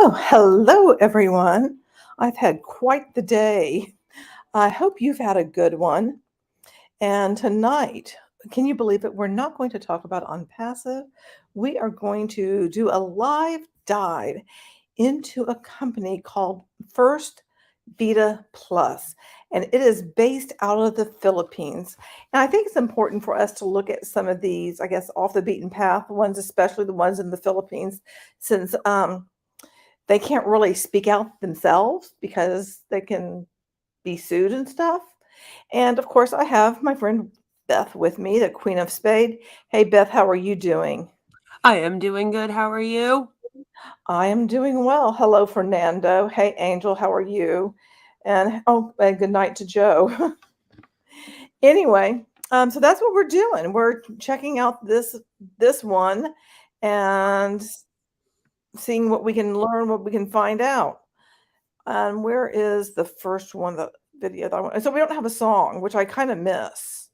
Oh, hello, everyone. I've had quite the day. I hope you've had a good one. And tonight, can you believe it? We're not going to talk about Unpassive. We are going to do a live dive into a company called First Vida Plus, and it is based out of the Philippines. And I think it's important for us to look at some of these, I guess, off the beaten path ones, especially the ones in the Philippines, since they can't really speak out themselves because they can be sued and stuff. And of course, I have my friend Beth with me, the Queen of Spade. Hey, Beth, how are you doing? I am doing good. How are you? I am doing well. Hello, Fernando. Hey, Angel, how are you? And good night to Joe. Anyway, so that's what we're doing. We're checking out this one and seeing what we can learn, what we can find out. And where is the first one, the video that I want? So we don't have a song, which I kind of miss,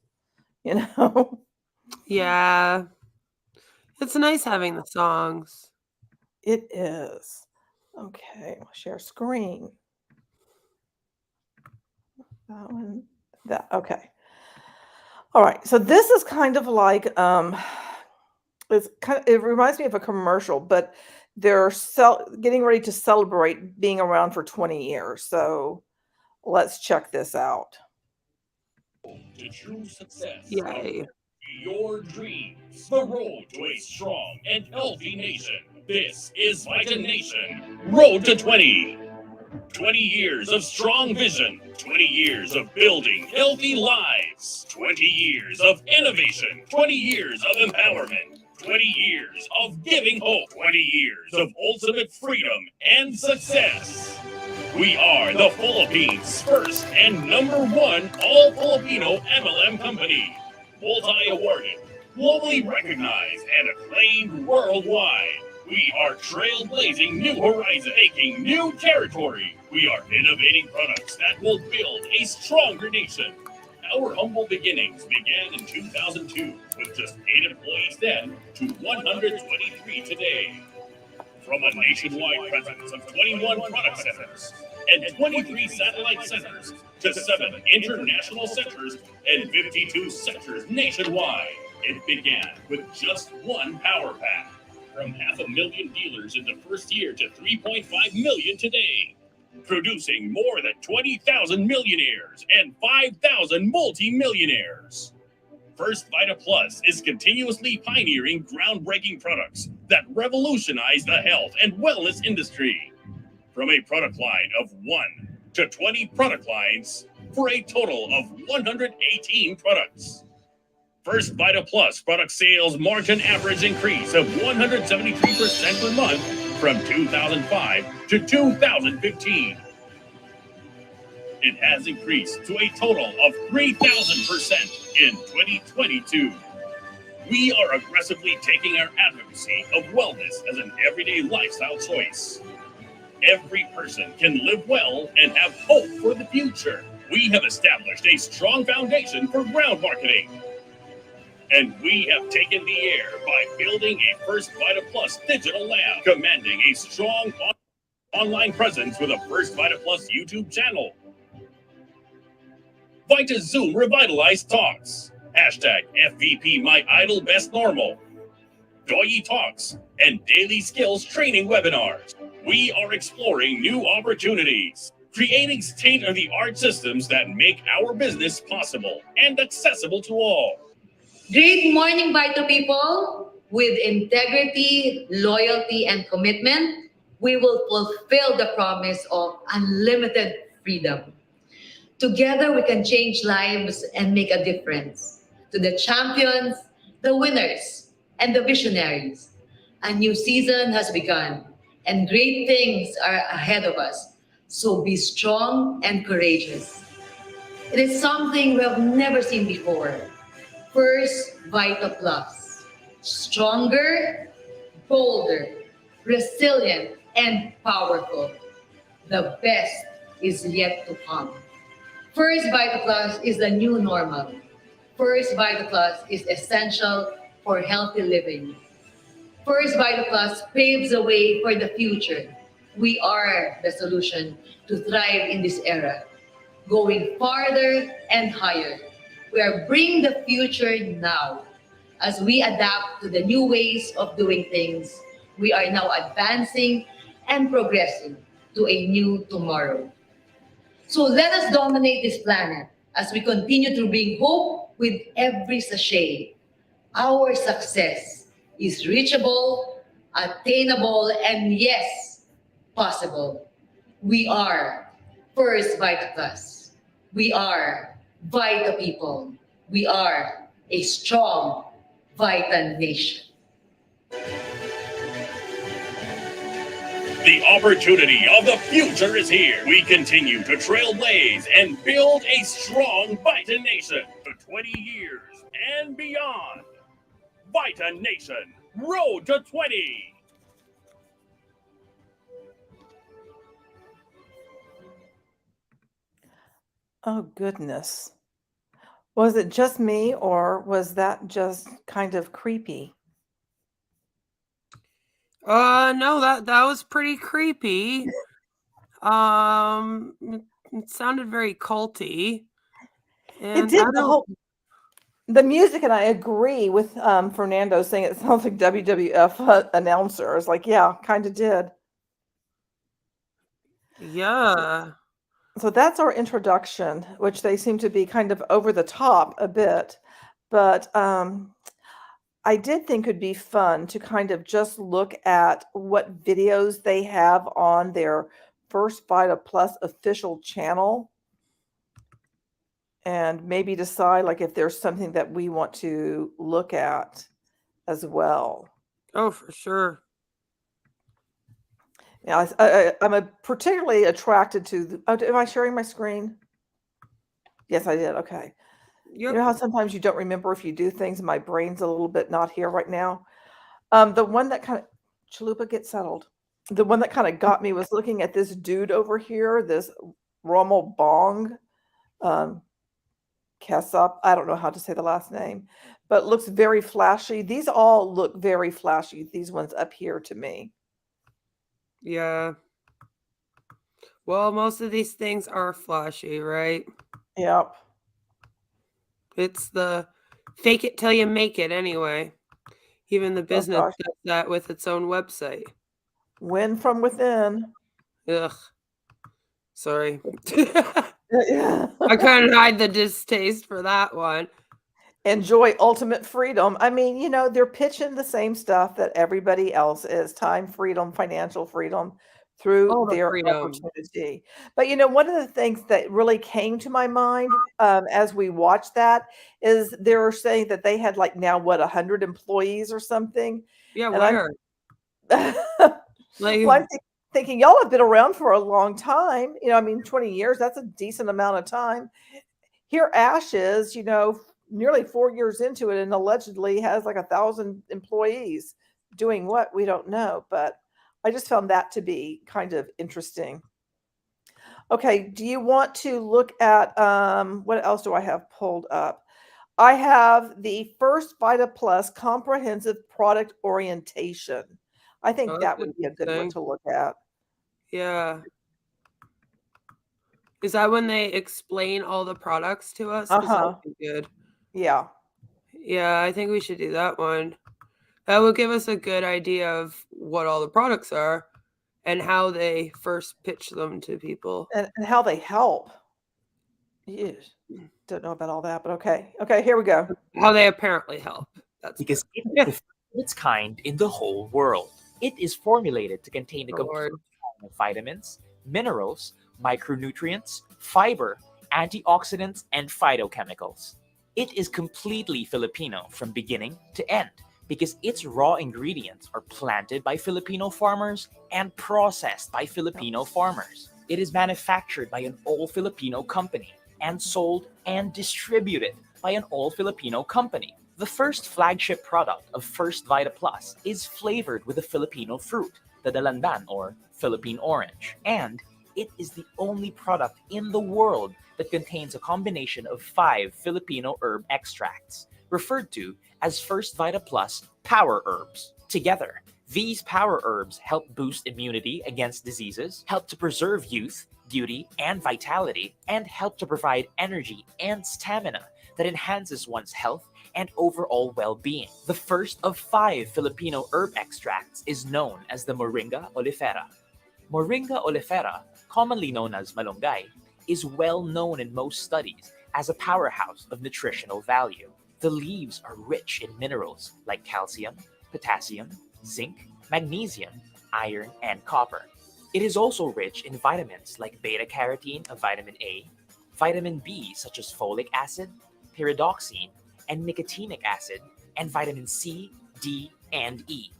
you know? Yeah, it's nice having the songs. It is. Okay, I'll share screen. That one, that, okay. All right, so this is kind of like, it reminds me of a commercial, but they're getting ready to celebrate being around for 20 years. So let's check this out. To true success, Yay. your dreams, the road to a strong and healthy nation. This is Vita Nation, Road to 20. 20 years of strong vision, 20 years of building healthy lives, 20 years of innovation, 20 years of empowerment, 20 years of giving hope, 20 years of ultimate freedom and success. We are the Philippines' first and number one all-Filipino MLM company. Multi-awarded, globally recognized, and acclaimed worldwide. We are trailblazing new horizons, taking new territory. We are innovating products that will build a stronger nation. Our humble beginnings began in 2002 with just 8 employees then to 123 today. From a nationwide presence of 21 product centers and 23 satellite centers to 7 international centers and 52 sectors nationwide, it began with just one power pack. From 500,000 dealers in the first year to 3.5 million today, producing more than 20,000 millionaires and 5,000 multi-millionaires. First Vita Plus is continuously pioneering groundbreaking products that revolutionize the health and wellness industry. From a product line of 1 to 20 product lines for a total of 118 products. First Vita Plus product sales marked an average increase of 173% per month from 2005 to 2015. It has increased to a total of 3,000% in 2022. We are aggressively taking our advocacy of wellness as an everyday lifestyle choice. Every person can live well and have hope for the future. We have established a strong foundation for ground marketing. And we have taken the air by building a First Vita Plus digital lab, commanding a strong online presence with a First Vita Plus YouTube channel. Vita Zoom Revitalized Talks, hashtag FVP My Idol Best Normal, Doyi Talks, and daily skills training webinars. We are exploring new opportunities, creating state-of-the-art systems that make our business possible and accessible to all. Great morning, Vita people. With integrity, loyalty, and commitment, we will fulfill the promise of unlimited freedom. Together, we can change lives and make a difference. To the champions, the winners, and the visionaries, a new season has begun, and great things are ahead of us. So be strong and courageous. It is something we have never seen before. First Vita Plus. Stronger, bolder, resilient, and powerful. The best is yet to come. First Vita Plus is the new normal. First Vita Plus is essential for healthy living. First Vita Plus paves the way for the future. We are the solution to thrive in this era, going farther and higher. We are bringing the future now. As we adapt to the new ways of doing things, we are now advancing and progressing to a new tomorrow. So let us dominate this planet as we continue to bring hope with every sachet. Our success is reachable, attainable, and yes, possible. We are First Vita Plus. We are Vita People. We are a strong Vita Nation. The opportunity of the future is here. We continue to trailblaze and build a strong Vita Nation for 20 years and beyond. Vita Nation, Road to 20. Oh, goodness. Was it just me, or was that just kind of creepy? No, that was pretty creepy. It sounded very culty. It And did the music, and I agree with Fernando saying it sounds like WWF announcer. It's like, yeah, kind of did. Yeah. So that's our introduction, which they seem to be kind of over the top a bit. But I did think it'd be fun to kind of just look at what videos they have on their First Vita Plus official channel and maybe decide like if there's something that we want to look at as well. Oh, for sure. Yeah, I'm particularly attracted to am I sharing my screen? Yes, I did. Okay. You Yep. know how sometimes you don't remember if you do things and my brain's a little bit not here right now? The one that kind of Chalupa, get settled. The one that kind of got me was looking at this dude over here, this Rommel Bong Kessop. I don't know how to say the last name, but looks very flashy. These all look very flashy, these ones up here to me. Yeah. Well, most of these things are flashy, right? Yep. It's the fake it till you make it anyway. Even the business gosh. does that with its own website. Win from within. Ugh. Sorry. Yeah. I couldn't hide the distaste for that one. Enjoy ultimate freedom. I mean, you know, they're pitching the same stuff that everybody else is: time freedom, financial freedom through All the their freedom. opportunity. But, you know, one of the things that really came to my mind as we watched that is they were saying that they had like now, what, 100 employees or something. Yeah, And where? Like, well, I'm thinking y'all have been around for a long time. You know, I mean, 20 years, that's a decent amount of time. Here Ash is, you know, nearly 4 years into it and allegedly has like 1,000 employees. Doing what? We don't know, but I just found that to be kind of interesting. Okay, do you want to look at what else do I have pulled up? I have the First Vita Plus comprehensive product orientation. I think oh, that that's would be a good one interesting. to look at. Yeah. Is that when they explain all the products to us? 'Cause that Uh-huh. would be good. Yeah. Yeah, I think we should do that one. That will give us a good idea of what all the products are and how they first pitch them to people. And how they help. Yes. Don't know about all that, but okay. Okay, here we go. How they apparently help. That's Because good. it is the first of its kind in the whole world. It is formulated to contain a complete Lord. amount of vitamins, minerals, micronutrients, fiber, antioxidants, and phytochemicals. It is completely Filipino from beginning to end because its raw ingredients are planted by Filipino farmers and processed by Filipino farmers. It is manufactured by an all-Filipino company and sold and distributed by an all-Filipino company. The first flagship product of First Vita Plus is flavored with a Filipino fruit, the dalandan or Philippine orange, and it is the only product in the world that contains a combination of 5 Filipino herb extracts, referred to as First Vita Plus Power Herbs. Together, These power herbs help boost immunity against diseases, help to preserve youth, beauty, and vitality, and help to provide energy and stamina that enhances one's health and overall well-being. The first of 5 Filipino herb extracts is known as the Moringa oleifera. Moringa oleifera, commonly known as malunggay, is well known in most studies as a powerhouse of nutritional value. The leaves are rich in minerals like calcium, potassium, zinc, magnesium, iron, and copper. It is also rich in vitamins like beta-carotene of vitamin A, vitamin B such as folic acid, pyridoxine, and nicotinic acid, and vitamin C, D, and E.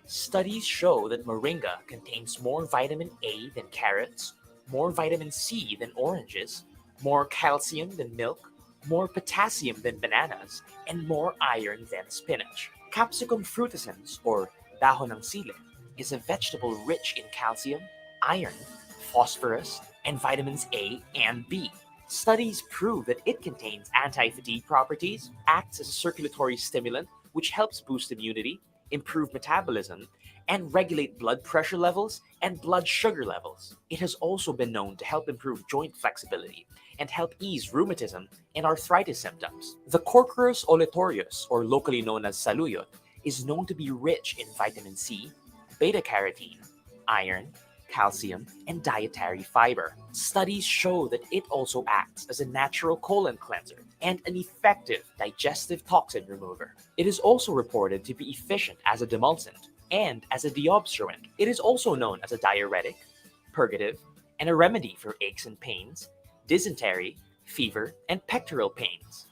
Studies show that moringa contains more vitamin A than carrots, more vitamin C than oranges, more calcium than milk, more potassium than bananas, and more iron than spinach. Capsicum frutescens, or dahon ng sili, is a vegetable rich in calcium, iron, phosphorus, and vitamins A and B. Studies prove that it contains anti-fatigue properties, acts as a circulatory stimulant which helps boost immunity, improve metabolism, and regulate blood pressure levels and blood sugar levels. It has also been known to help improve joint flexibility and help ease rheumatism and arthritis symptoms. The Corchorus oletorius, or locally known as saluyot, is known to be rich in vitamin C, beta-carotene, iron, calcium, and dietary fiber. Studies show that it also acts as a natural colon cleanser and an effective digestive toxin remover. It is also reported to be efficient as a demulcent and as a deobstruent. It is also known as a diuretic, purgative, and a remedy for aches and pains, dysentery, fever, and pectoral pains.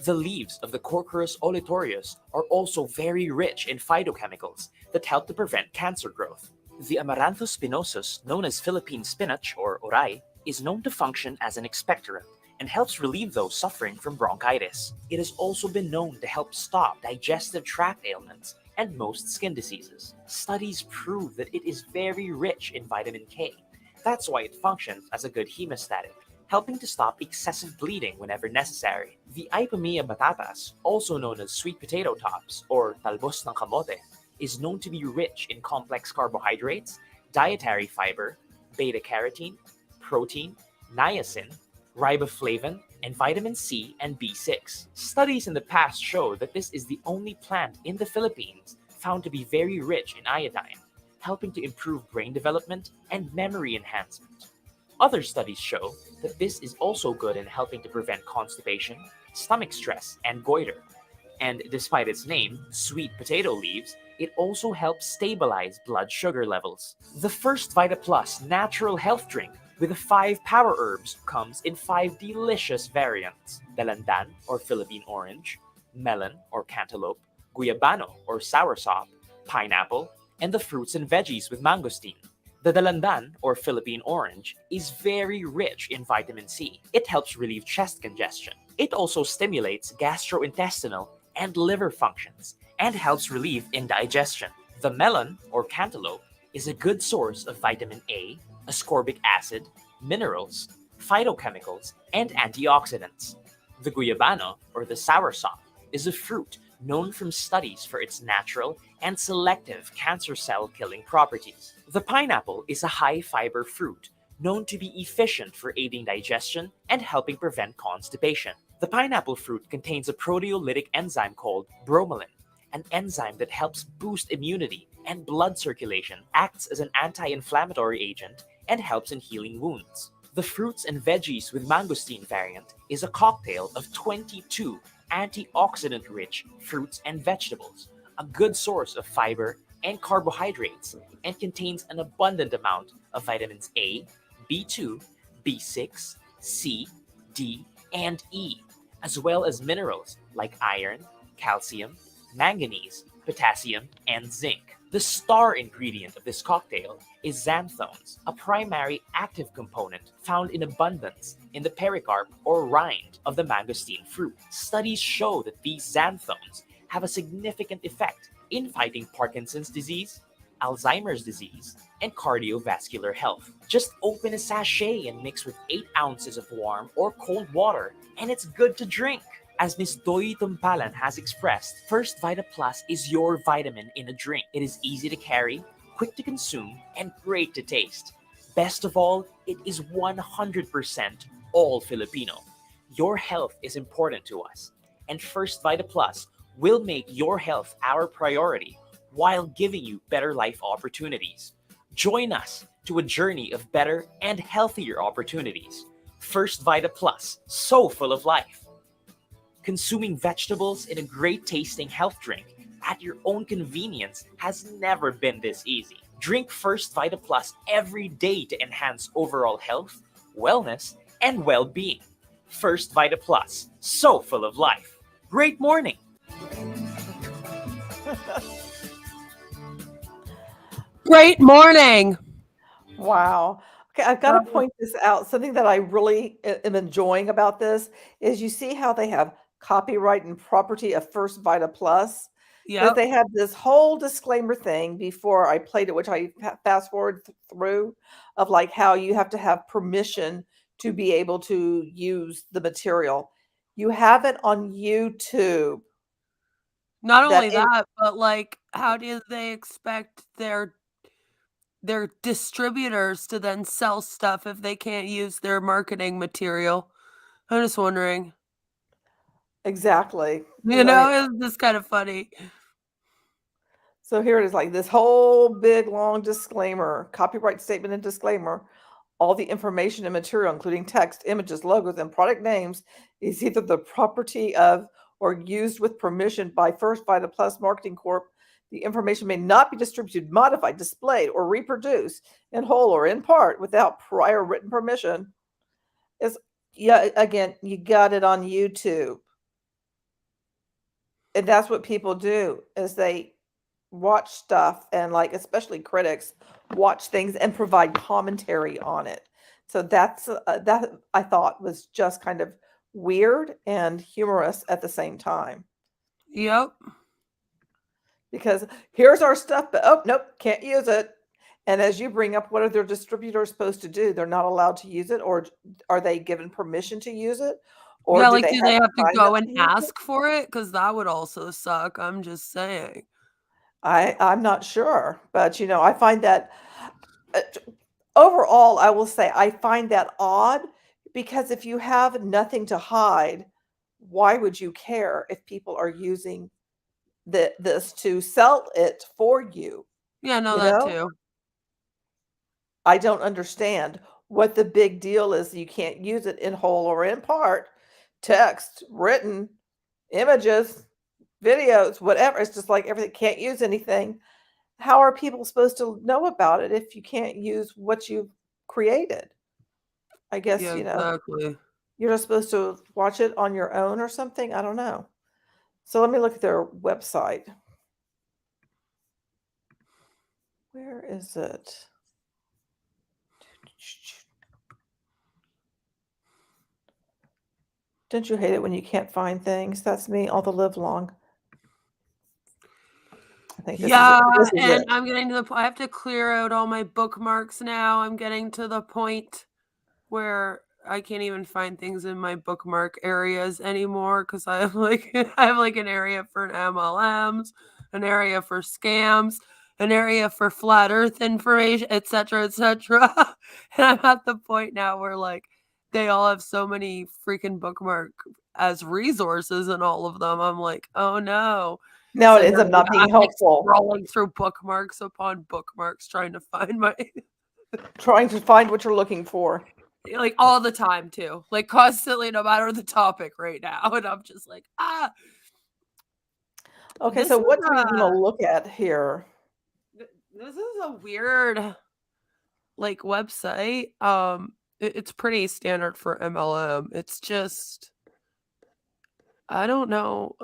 The leaves of the Corchorus oletorius are also very rich in phytochemicals that help to prevent cancer growth. The Amaranthus spinosus, known as Philippine spinach or oray, is known to function as an expectorant and helps relieve those suffering from bronchitis. It has also been known to help stop digestive tract ailments and most skin diseases. Studies prove that it is very rich in vitamin K. That's why it functions as a good hemostatic, helping to stop excessive bleeding whenever necessary. The Ipomoea batatas, also known as sweet potato tops or talbos ng kamote, is known to be rich in complex carbohydrates, dietary fiber, beta-carotene, protein, niacin, riboflavin, and vitamin C and B6. Studies in the past show that this is the only plant in the Philippines found to be very rich in iodine, helping to improve brain development and memory enhancement. Other studies show that this is also good in helping to prevent constipation, stomach stress, and goiter. And despite its name, sweet potato leaves, it also helps stabilize blood sugar levels. The first Vida Plus natural health drink with the 5 power herbs comes in 5 delicious variants: dalandan or Philippine orange, melon or cantaloupe, guyabano or soursop, pineapple, and the fruits and veggies with mangosteen. The dalandan or Philippine orange is very rich in vitamin C. It helps relieve chest congestion. It also stimulates gastrointestinal and liver functions and helps relieve indigestion. The melon or cantaloupe is a good source of vitamin A, ascorbic acid, minerals, phytochemicals, and antioxidants. The guyabano or the soursop is a fruit known from studies for its natural and selective cancer cell killing properties. The pineapple is a high fiber fruit known to be efficient for aiding digestion and helping prevent constipation. The pineapple fruit contains a proteolytic enzyme called bromelain, an enzyme that helps boost immunity and blood circulation, acts as an anti-inflammatory agent, and helps in healing wounds. The fruits and veggies with mangosteen variant is a cocktail of 22 antioxidant-rich fruits and vegetables, a good source of fiber and carbohydrates, and contains an abundant amount of vitamins A, B2, B6, C, D, and E, as well as minerals like iron, calcium, manganese, potassium, and zinc. The star ingredient of this cocktail is xanthones, a primary active component found in abundance in the pericarp or rind of the mangosteen fruit. Studies show that these xanthones have a significant effect in fighting Parkinson's disease, Alzheimer's disease, and cardiovascular health. Just open a sachet and mix with 8 ounces of warm or cold water, and it's good to drink. As Miss Doy Tumpalan has expressed, First Vita Plus is your vitamin in a drink. It is easy to carry, quick to consume, and great to taste. Best of all, it is 100% all Filipino. Your health is important to us, and First Vita Plus will make your health our priority while giving you better life opportunities. Join us to a journey of better and healthier opportunities. First Vita Plus, so full of life. Consuming vegetables in a great tasting health drink at your own convenience has never been this easy. Drink First Vita Plus every day to enhance overall health, wellness, and well-being. First Vita Plus, so full of life. Great morning! Great morning. Wow. Okay, I've got to point this out. Something that I really am enjoying about this is you see how they have copyright and property of First Vita Plus. Because Yep. they had this whole disclaimer thing before I played it, which I fast forward through, of like how you have to have permission to be able to use the material. You have it on YouTube. Not That only is- that, but like, how do they expect their distributors to then sell stuff if they can't use their marketing material? I'm just wondering. Exactly. You know, it's just kind of funny. So here it is, like this whole big long disclaimer, copyright statement and disclaimer. All the information and material, including text, images, logos, and product names, is either the property of or used with permission by First Vita Plus Marketing Corp. The information may not be distributed, modified, displayed, or reproduced in whole or in part without prior written permission. Again, you got it on YouTube. And that's what people do, is they watch stuff, and like especially critics watch things and provide commentary on it. So that's that I thought was just kind of weird and humorous at the same time, Yep. because here's our stuff, but oh nope, can't use it. And as you bring up, what are their distributors supposed to do? They're not allowed to use it, or are they given permission to use it? Or Yeah, do like, they do they have to sign go up and to use it? ask for it? Because that would also suck. I'm just saying. I'm not sure, but I find that overall, I will say I find that odd, because if you have nothing to hide, why would you care if people are using this to sell it for you? Yeah, no, You that know, too. I don't understand what the big deal is. You can't use it in whole or in part, text, written, images, videos, whatever. It's just like everything, can't use anything. How are people supposed to know about it if you can't use what you've created? I guess, Yeah, exactly. you're just supposed to watch it on your own or something. I don't know. So let me look at their website. Where is it? Don't you hate it when you can't find things? That's me all the live long. I think this Yeah, is and it. I'm getting to the I have to clear out all my bookmarks now. I'm getting to the point where I can't even find things in my bookmark areas anymore, because I have like an area for MLMs, an area for scams, an area for flat earth information, etc., etc. And I'm at the point now where like they all have so many freaking bookmark as resources in all of them. I'm like, oh no. Now So it ends up not being I'm like helpful. scrolling through bookmarks upon bookmarks trying to find my Trying to find what you're looking for. like all the time too, like constantly, no matter the topic right now. And I'm just like, Okay, this so is what do we want to look at here? this is a weird like website. It's pretty standard for MLM. It's just, I don't know.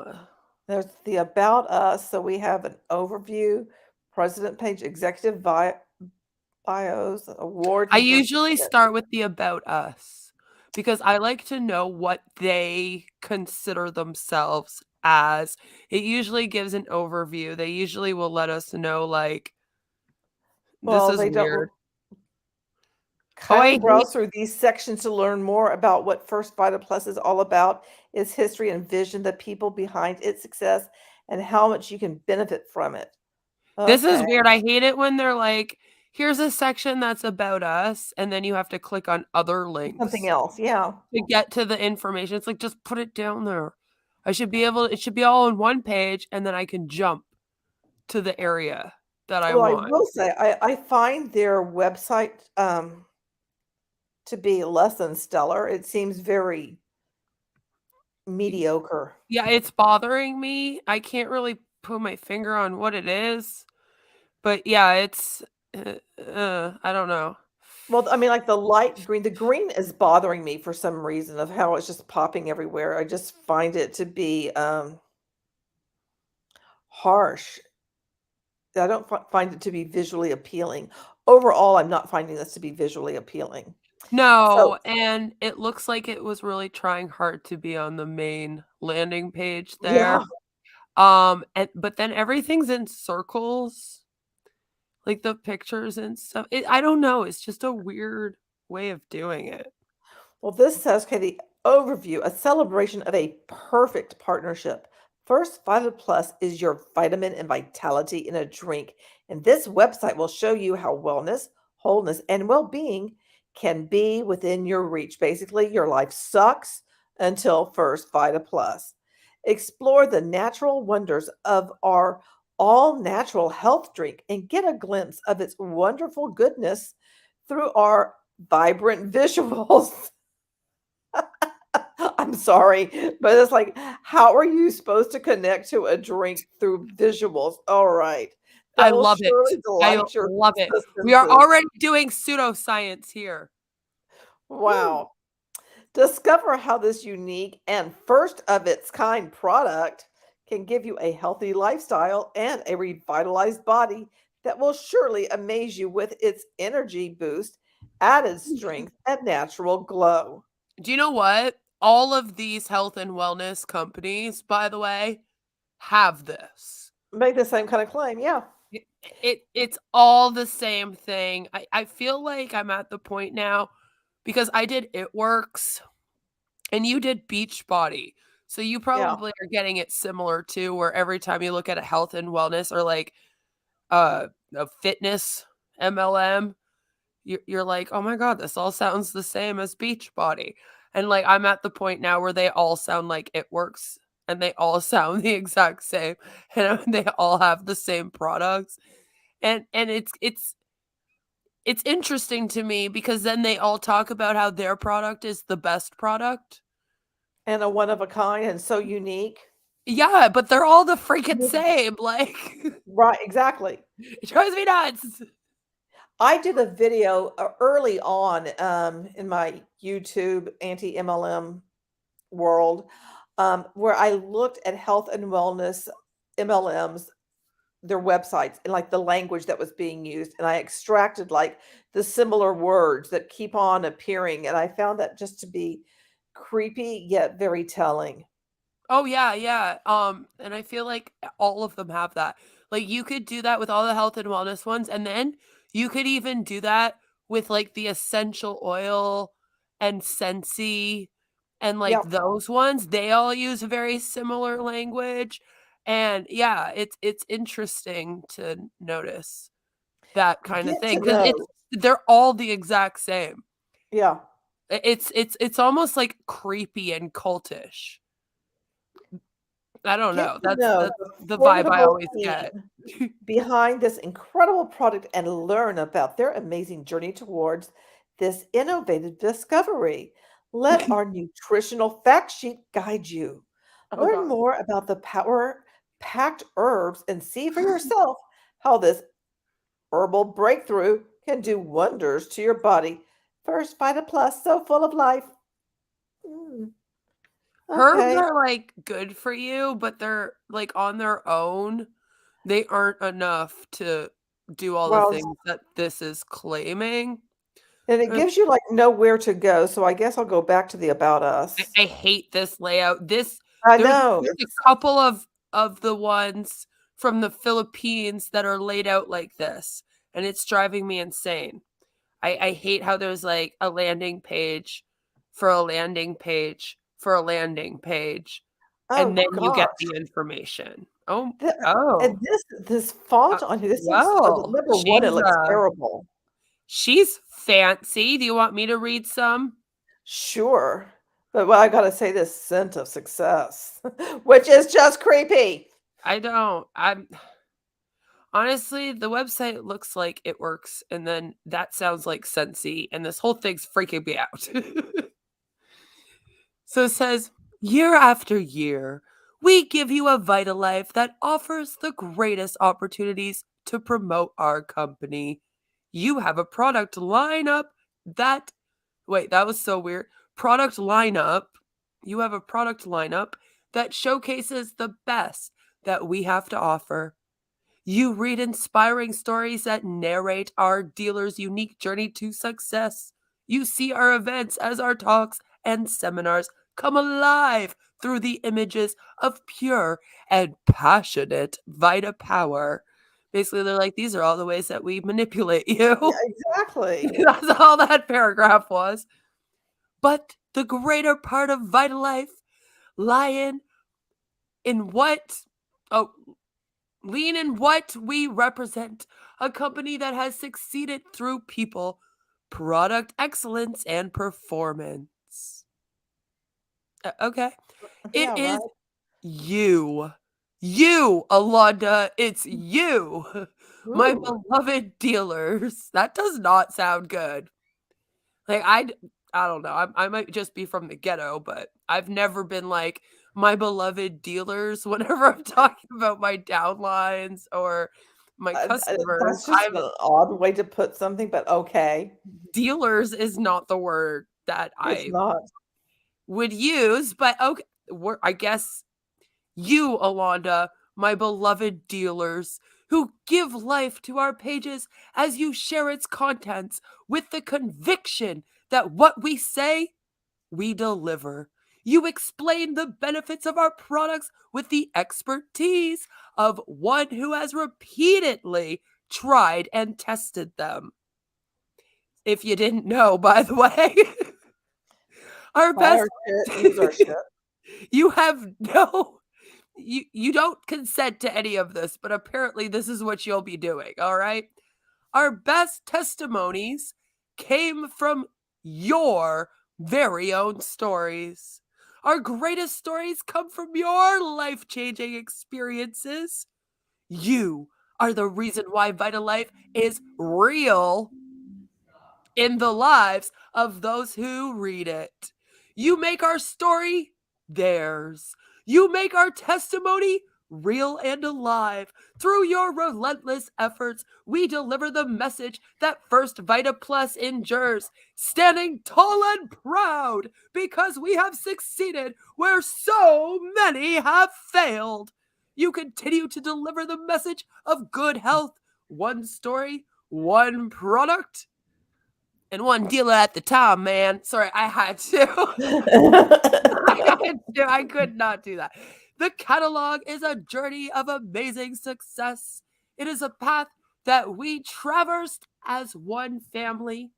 There's the About Us. So we have an overview, president page, executive bios, award. I usually start with the About Us because I like to know what they consider themselves as. It usually gives an overview. They usually will let us know, like, Well, this they is don't weird. Kindly hate browse through these sections to learn more about what First Vita Plus is all about, its history and vision, the people behind its success, and how much you can benefit from it. This is Okay. weird. I hate it when they're like, here's a section that's about us, and then you have to click on other links Something else, yeah. to get to the information. It's like, just put it down there. It should be all on one page, and then I can jump to the area that I Well, I want. will say, I find their website to be less than stellar. It seems very mediocre. Yeah, it's bothering me. I can't really put my finger on what it is, but yeah, it's I don't know. Well, I mean, like the light green, the green is bothering me for some reason of how it's just popping everywhere. I just find it to be harsh. I don't find it to be visually appealing. Overall, I'm not finding this to be visually appealing. So, No, and it looks like it was really trying hard to be on the main landing page there. yeah. And but then everything's in circles, like the pictures and stuff. I don't know. It's just a weird way of doing it. Well, this says, okay, the overview, a celebration of a perfect partnership. First, Vita Plus is your vitamin and vitality in a drink. And this website will show you how wellness, wholeness, and well being can be within your reach. Basically, your life sucks until First Vita Plus. Explore the natural wonders of our all natural health drink and get a glimpse of its wonderful goodness through our vibrant visuals. I'm sorry, but it's like, how are you supposed to connect to a drink through visuals? All right. I That will love it. surely I delight your love it. We are senses. already doing pseudoscience here. Woo. Wow. Discover how this unique and first of its kind product can give you a healthy lifestyle and a revitalized body that will surely amaze you with its energy boost, added strength, and natural glow. Do you know what? All of these health and wellness companies, by the way, have this. Make the same kind of claim. Yeah. It's all the same thing. I feel like I'm at the point now because I did It Works and you did Beachbody. So you Yeah. probably are getting it similar too, where every time you look at a health and wellness or like a fitness MLM, you're like, oh my God, this all sounds the same as Beachbody. And like I'm at the point now where they all sound like It Works and they all sound the exact same and they all have the same products. And it's interesting to me because then they all talk about how their product is the best product. And a one of a kind and so unique. Yeah, but they're all the freaking Yeah. same. Like Right, exactly. it drives me nuts. I did a video early on in my YouTube anti MLM world where I looked at health and wellness MLMs, their websites, and like the language that was being used. And I extracted like the similar words that keep on appearing. And I found that just to be creepy yet very telling. Oh yeah, yeah. And I feel like all of them have that. Like you could do that with all the health and wellness ones, and then you could even do that with like the essential oil and Scentsy and like Yep. those ones. They all use very similar language. And yeah, it's interesting to notice that kind of Get to thing because know. they're all the exact same. Yeah. It's almost like creepy and cultish. I don't Get know. to That's know the the vibe I formidable always get. team behind this incredible product and learn about their amazing journey towards this innovative discovery. Let our nutritional fact sheet guide you. Oh Learn god. more about the power packed herbs and see for yourself how this herbal breakthrough can do wonders to your body. First, Vita Plus, so full of life. Mm, Herbs okay. are like good for you, but they're like on their own, they aren't enough to do all the Well, things that this is claiming. and it Uh, gives you like nowhere to go. So I guess I'll go back to the About Us. I hate this layout. I There's know. there's a couple of the ones from the Philippines that are laid out like this, and it's driving me insane. I hate how there's like a landing page for a landing page for a landing page, Oh and then you get gosh. the information. Oh, And this font uh, on here, this is well, number one, it looks terrible. she's fancy. Do you want me to read some? Sure. But well, I gotta say this scent of success, which is just creepy. I don't. I'm honestly, the website looks like it works, and then that sounds like Scentsy, and this whole thing's freaking me out. So it says, year after year, we give you a Vitalife that offers the greatest opportunities to promote our company. You have a product lineup that, wait, that was so weird. Product lineup. You have a product lineup that showcases the best that we have to offer. You read inspiring stories that narrate our dealer's unique journey to success. You see our events as our talks and seminars come alive through the images of pure and passionate Vita power. Basically, they're like, these are all the ways that we manipulate Yeah, you. exactly. That's all that paragraph was. But the greater part of Vita Life lie in what? Oh, lean in what we represent, a company that has succeeded through people, product excellence, and performance. Okay. It Yeah, is right. you. You, Alonda. It's you. My Ooh. beloved dealers. That does not sound good. Like, I don't know. I might just be from the ghetto, but I've never been like my beloved dealers whenever I'm talking about my downlines or my customers. That's just an odd way to put something, but okay. Dealers is not the word that It's I not. would use, but okay, I guess you, Alonda, my beloved dealers, who give life to our pages as you share its contents with the conviction that what we say, we deliver. You explain the benefits of our products with the expertise of one who has repeatedly tried and tested them. If you didn't know, by the way, our Buy best our shit, use our shit. you have no you don't consent to any of this, but apparently this is what you'll be doing, all right? Our best testimonies came from your very own stories. Our greatest stories come from your life-changing experiences. You are the reason why Vitalife is real in the lives of those who read it. You make our story theirs. You make our testimony real and alive. Through your relentless efforts, we deliver the message that First Vita Plus endures, standing tall and proud because we have succeeded where so many have failed. You continue to deliver the message of good health, one story, one product, and one dealer at the time, man. Sorry, I had to. I had to. I could not do that. The catalog is a journey of amazing success. It is a path that we traversed as one family,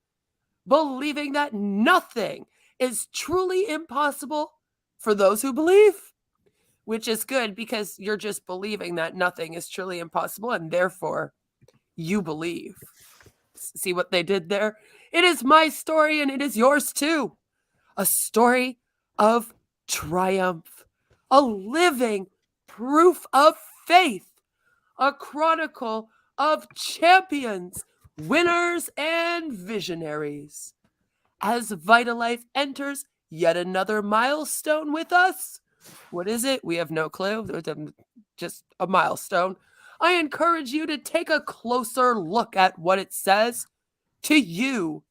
believing that nothing is truly impossible for those who believe, which is good because you're just believing that nothing is truly impossible and therefore you believe. See what they did there? It is my story and it is yours too. A story of triumph, a living proof of faith, a chronicle of champions, winners, and visionaries. As Vitalife enters yet another milestone with us, what is it? We have no clue. Just a milestone. I encourage you to take a closer look at what it says to you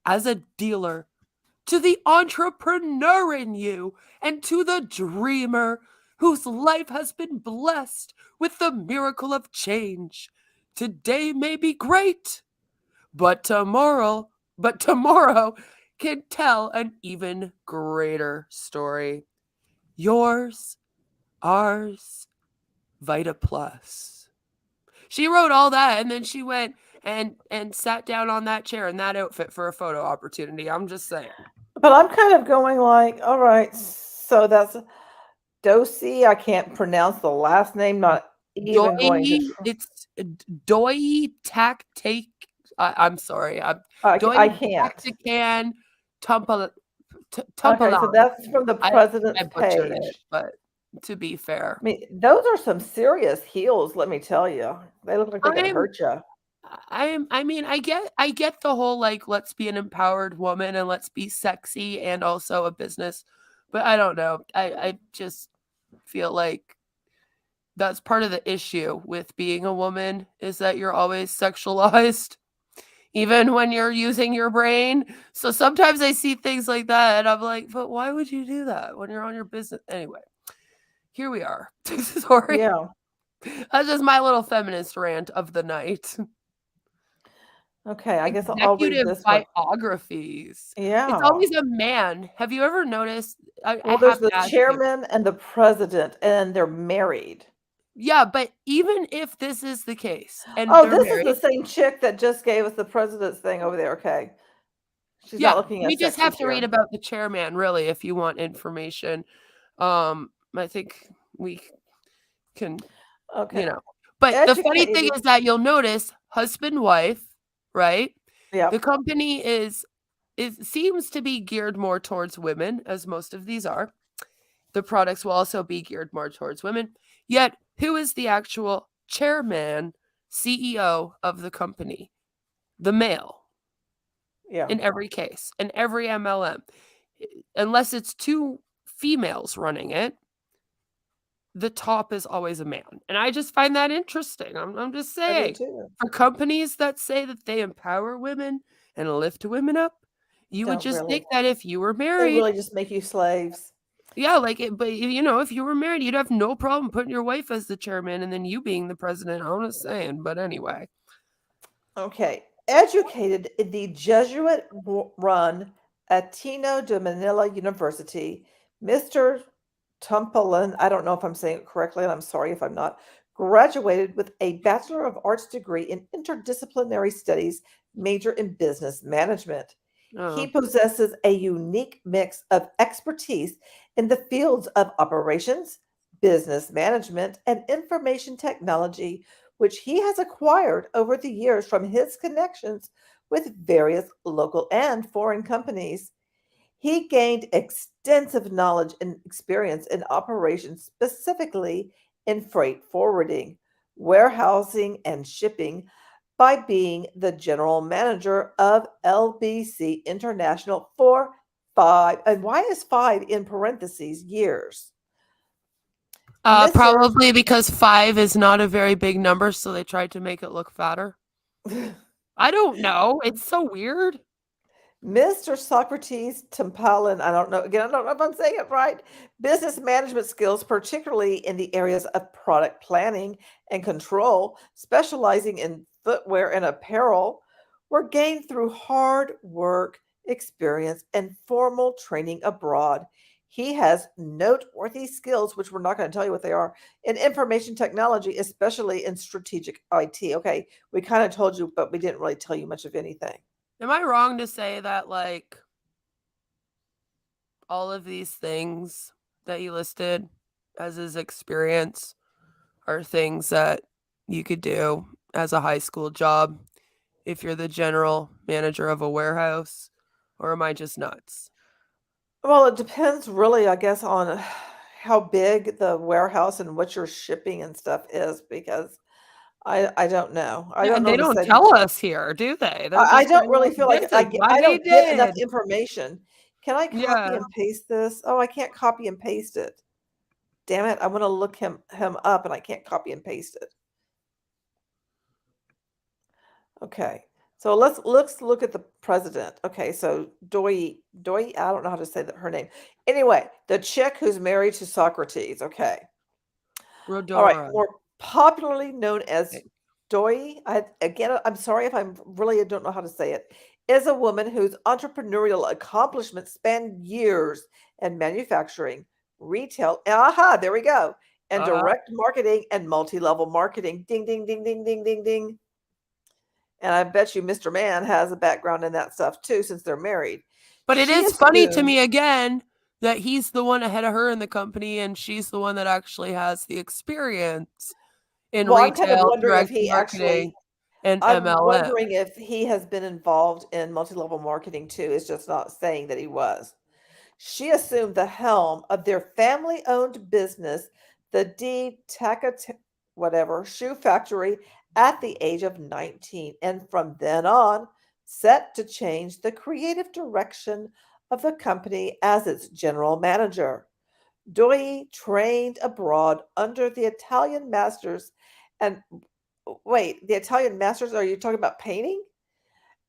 as a dealer, to the entrepreneur in you, and to the dreamer whose life has been blessed with the miracle of change. Today may be great, but tomorrow can tell an even greater story. Yours, ours, Vita Plus. She wrote all that and then she went, and sat down on that chair in that outfit for a photo opportunity. I'm just saying. But I'm kind of going like, all right, so that's Dosi. I can't pronounce the last name. Not even going to try. It's Doi Tak Take. I'm sorry. Doi I can't. Taktikan Tumpala. Okay, so Tumpalam. that's from the I president's butchered page. it, but to be fair, I mean, those are some serious heels, let me tell you. They look like they could I'm hurt you. I mean, I get the whole like let's be an empowered woman and let's be sexy and also a business, but I don't know. I just feel like that's part of the issue with being a woman is that you're always sexualized even when you're using your brain. So sometimes I see things like that and I'm like, but why would you do that when you're on your business? Anyway, here we are. Sorry. Yeah. That's just my little feminist rant of the night. Okay, I guess I'll read Executive this one. biographies. Yeah. It's always a man. Have you ever noticed? I Well, there's have the to ask you. chairman and the president, and they're married. Yeah, but even if this is the case, and Oh, they're this married, is the same chick that just gave us the president's thing over there. Okay. She's yeah, not looking we as just sexy have to read here. about the chairman, really, if you want information. I think we can, Okay. But the funny thing Educated. is that you'll notice husband, wife, right? Yeah. The company seems to be geared more towards women, as most of these are. The products will also be geared more towards women. Yet, who is the actual chairman, CEO of the company? The male. Yeah. In every case, in every MLM. Unless it's two females running it, the top is always a man. And I just find that interesting. I'm just I do saying, too. for companies that say that they empower women and lift women up, you would Don't just really. think that if you were They married, really just make you slaves. yeah, like it, but if you were married, you'd have no problem putting your wife as the chairman and then you being the president. I'm just saying, but anyway. Okay. Educated in the Jesuit-run Ateneo de Manila University, Mr. Tumpalin, I don't know if I'm saying it correctly, and I'm sorry if I'm not, graduated with a Bachelor of Arts degree in Interdisciplinary Studies, major in Business Management. He possesses a unique mix of expertise in the fields of operations, business management, and information technology, which he has acquired over the years from his connections with various local and foreign companies. He gained extensive knowledge and experience in operations, specifically in freight forwarding, warehousing, and shipping, by being the general manager of LBC International for 5, and why is 5 in parentheses, years? Mr. Probably because 5 is not a very big number, so they tried to make it look fatter. I don't know. It's so weird. Mr. Socrates Tampalin, I don't know, again, I don't know if I'm saying it right. Business management skills, particularly in the areas of product planning and control, specializing in footwear and apparel, were gained through hard work, experience, and formal training abroad. He has noteworthy skills, which we're not going to tell you what they are, in information technology, especially in strategic IT. Okay, we kind of told you, but we didn't really tell you much of anything. Am I wrong to say that, like, all of these things that you listed as his experience are things that you could do as a high school job if you're the general manager of a warehouse? Or am I just nuts? Well, it depends really, I guess, on how big the warehouse and what your shipping and stuff is, because I don't know. I Yeah, don't and know they to don't say. tell us here, do they? They're I just don't kind of really like, feel like this is what I he don't get enough did. information. Can I copy Yeah. and paste this? Oh, I can't copy and paste it. Damn it! I want to look him up, and I can't copy and paste it. Okay, so let's look at the president. Okay, so Doi, I don't know how to say her name. Anyway, the chick who's married to Socrates. Okay. All right, Rodora. more popularly known as Okay. Doi. I'm sorry if I'm really, I don't know how to say it. Is a woman whose entrepreneurial accomplishments span years in manufacturing, retail. Aha, there we go. And direct marketing and multi-level marketing. Ding, ding, ding, ding, ding, ding, ding. And I bet you Mr. Man has a background in that stuff too, since they're married. But it She is funny to assumed- me again that he's the one ahead of her in the company and she's the one that actually has the experience in Well, I'm kind of retail, wondering if direct he marketing, and I'm MLM. wondering if he has been involved in multi-level marketing too. It's just not saying that he was. She assumed the helm of their family-owned business, the D whatever shoe factory, at the age of 19, and from then on, set to change the creative direction of the company as its general manager. Doi trained abroad under the Italian masters and wait, the Italian masters, are you talking about painting?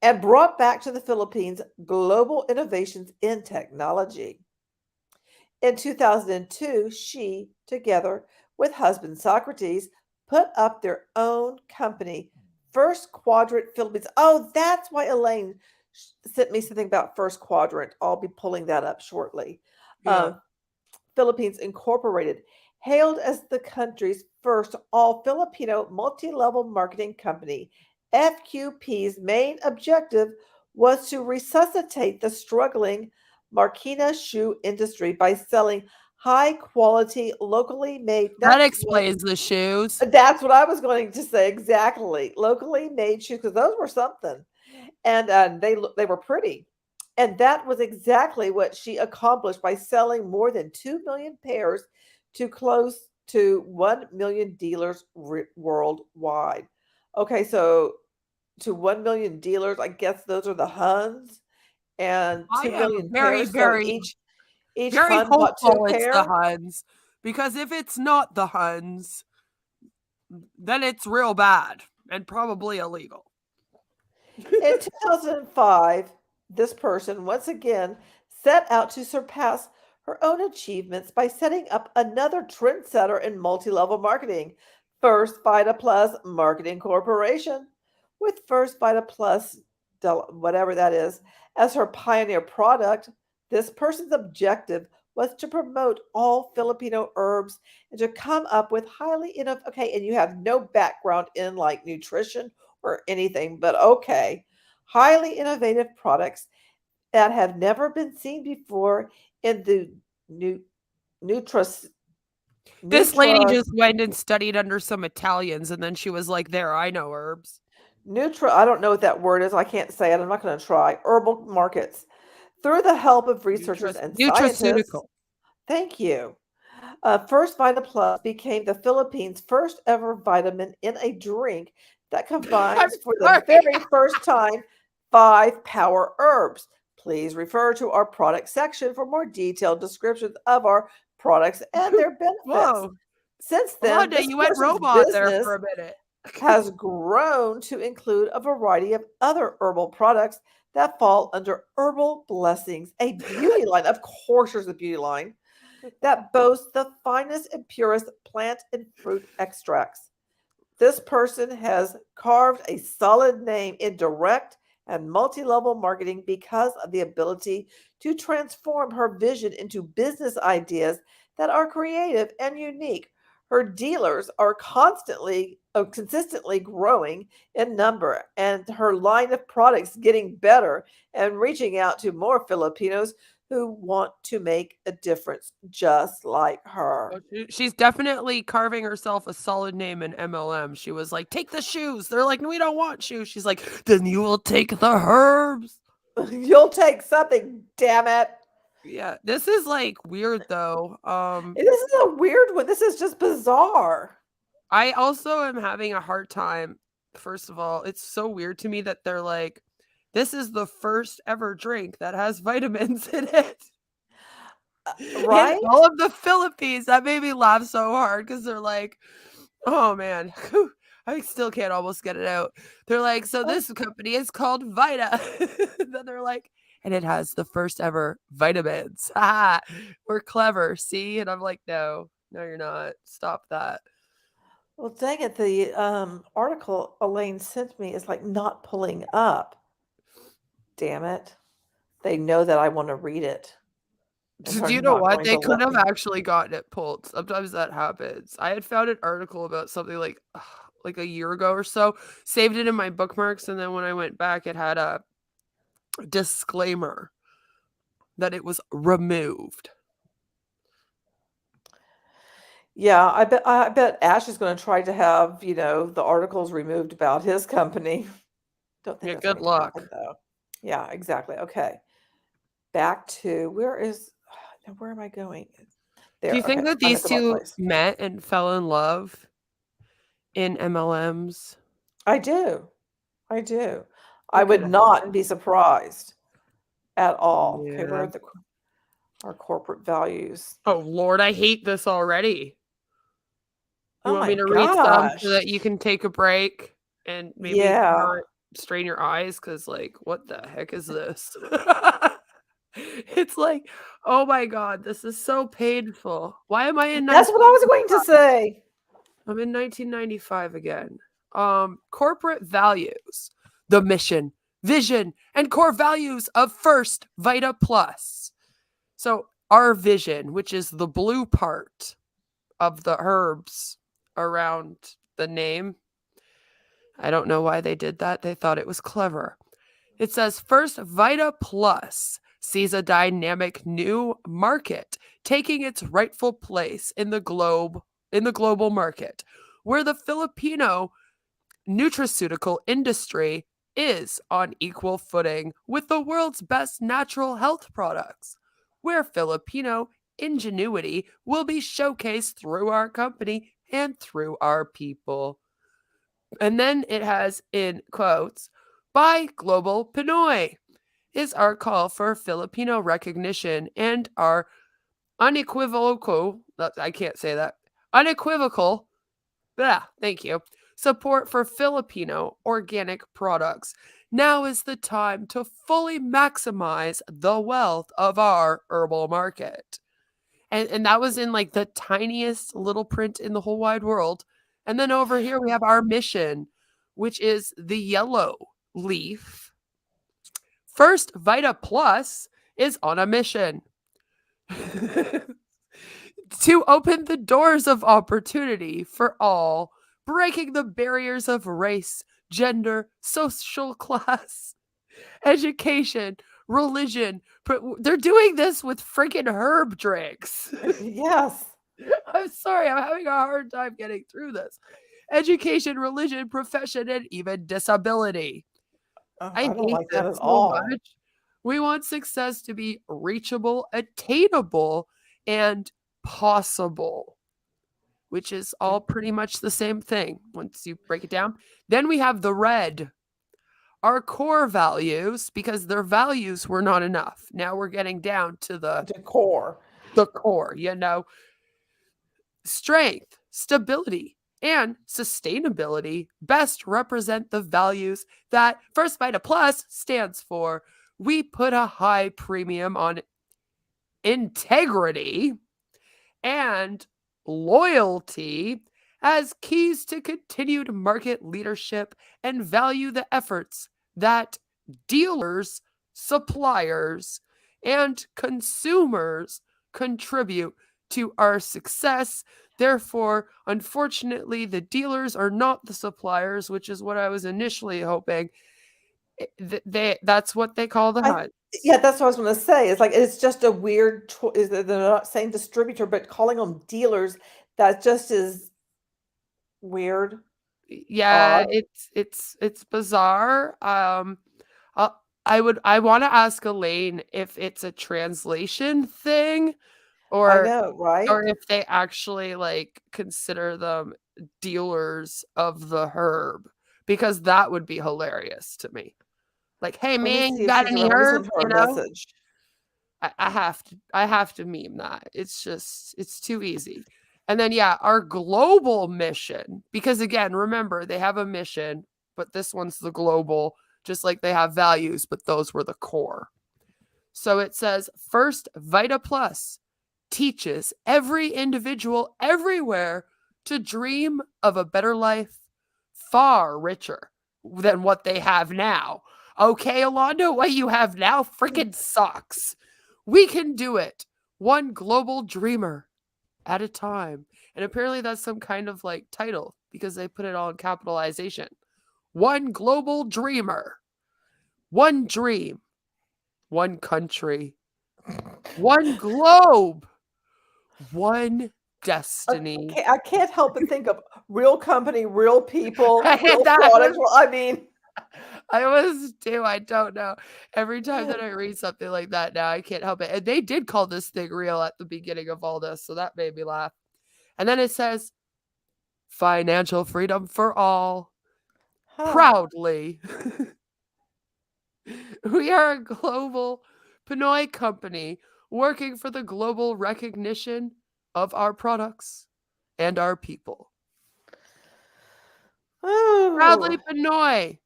And brought back to the Philippines global innovations in technology. In 2002, she, together with husband Socrates, put up their own company, First Quadrant Philippines. Oh, that's why Elaine sent me something about First Quadrant. I'll be pulling that up shortly. Yeah. Philippines Incorporated, hailed as the country's first all Filipino multi level marketing company. FQP's main objective was to resuscitate the struggling Marikina shoe industry by selling high quality, locally made. That explains the shoes. That's what I was going to say. Exactly. Locally made shoes, because those were something. And they were pretty. And that was exactly what she accomplished by selling more than 2 million pairs to close to 1 million dealers worldwide. Okay, so to 1 million dealers, I guess those are the Huns, and I 2 am million very, pairs. So very, each very Hun bought 2 hopeful it's the pair. Huns. Because if it's not the Huns, then it's real bad and probably illegal. In 2005, this person once again set out to surpass her own achievements by setting up another trendsetter in multi-level marketing, First Vida Plus Marketing Corporation, with First Vida Plus, whatever that is, as her pioneer product. This person's objective was to promote all Filipino herbs and to come up with highly innovative. Okay, and you have no background in like nutrition or anything, but okay, highly innovative products that have never been seen before in the This lady just went and studied under some Italians, and then she was like, there, I know herbs. I don't know what that word is. I can't say it. I'm not going to try. Herbal markets. Through the help of researchers and scientists. Nutraceutical. Thank you. First Vita Plus became the Philippines' first ever vitamin in a drink that combines for the very first time 5 power herbs. Please refer to our product section for more detailed descriptions of our products and their benefits. Whoa. Since then, Wanda, you went robot there for a minute. has grown to include a variety of other herbal products that fall under Herbal Blessings, a beauty line. Of course, there's a beauty line that boasts the finest and purest plant and fruit extracts. This person has carved a solid name in direct and multi-level marketing because of the ability to transform her vision into business ideas that are creative and unique. Her dealers are consistently growing in number, and her line of products getting better and reaching out to more Filipinos who want to make a difference just like her. She's definitely carving herself a solid name in MLM. She was like, take the shoes. They're like, we don't want shoes. She's like, then you will take the herbs. You'll take something, damn it. Yeah, this is like weird though. This is a weird one. This is just bizarre. I also am having a hard time. First of all, it's so weird to me that they're like, this is the first ever drink that has vitamins in it. Right? In all of the Philippines. That made me laugh so hard because they're like, oh man, I still can't almost get it out. They're like, so this company is called Vita. Then they're like, and it has the first ever vitamins. We're clever, see? And I'm like, no, you're not. Stop that. Well, dang it. The article Elaine sent me is like not pulling up. Damn it. They know that I want to read it. Do you know what? They could have actually gotten it pulled. Sometimes that happens. I had found an article about something like like a year ago or so. Saved it in my bookmarks, and then when I went back, it had a disclaimer that it was removed. Yeah, I bet Ash is going to try to have, the articles removed about his company. Don't think Yeah, that's good going to happen, luck. though. Yeah, exactly. Okay. Back to where am I going? There. Do you think Okay. that I'm these at the wrong two place. met and fell in love in MLMs? I do. I do. I It could would not be surprised at all. Okay, where Yeah. are our corporate values? Oh Lord, I hate this already. You Oh want my me to read some gosh. so that you can take a break and maybe Yeah. not strain your eyes? Because, like, what the heck is this? It's like, oh my God, this is so painful. Why am I in That's what I was going to say. I'm in 1995 again. Corporate values, the mission, vision, and core values of First Vida Plus. So our vision, which is the blue part of the herbs around the name. I don't know why they did that. They thought it was clever. It says First Vida Plus sees a dynamic new market taking its rightful place in the global market, where the Filipino nutraceutical industry is on equal footing with the world's best natural health products, where Filipino ingenuity will be showcased through our company and through our people. And then it has in quotes, by Global Pinoy is our call for Filipino recognition and our unequivocal, I can't say that, unequivocal, thank you, support for Filipino organic products. Now is the time to fully maximize the wealth of our herbal market. And that was in like the tiniest little print in the whole wide world. And then over here we have our mission, which is the yellow leaf. First Vida Plus is on a mission to open the doors of opportunity for all, breaking the barriers of race, gender, social class, education, religion. They're doing this with freaking herb drinks. Yes. I'm sorry, I'm having a hard time getting through this. Education, religion, profession, and even disability. Oh, I I don't hate like this that at so all. much. We want success to be reachable, attainable, and possible, which is all pretty much the same thing once you break it down. Then we have the red, our core values, because their values were not enough. Now we're getting down to the Decor. core, strength, stability, and sustainability best represent the values that First Vida Plus stands for. We put a high premium on integrity and loyalty as keys to continued market leadership and value the efforts that dealers, suppliers, and consumers contribute to our success. Therefore, unfortunately, the dealers are not the suppliers, which is what I was initially hoping. That's what they call the hunts. Yeah, that's what I was going to say. It's like it's just a weird. They're not saying distributor, but calling them dealers. That just is weird. Yeah, Odd. it's bizarre. I want to ask Elaine if it's a translation thing I or know, right? if they actually like consider them dealers of the herb, because that would be hilarious to me. Like, hey Let me man, see you if got she's any around. Let me herb? send her You a know, message. I have to meme that. It's too easy. And then yeah, our global mission, because again, remember they have a mission, but this one's the global, just like they have values, but those were the core. So it says First Vida Plus teaches every individual everywhere to dream of a better life, far richer than what they have now. Okay, Alonda, what you have now freaking sucks. We can do it. One global dreamer at a time. And apparently that's some kind of like title because they put it all in capitalization. One global dreamer. One dream. One country. One globe. One destiny. I can't help but think of real company, real people, I real hate that. products. Well, I mean, I was too. I don't know. Every time that I read something like that now, I can't help it. And they did call this thing real at the beginning of all this, so that made me laugh. And then it says, financial freedom for all. huh. Proudly. We are a global Pinoy company working for the global recognition of our products and our people. Proudly Oh, Pinoy.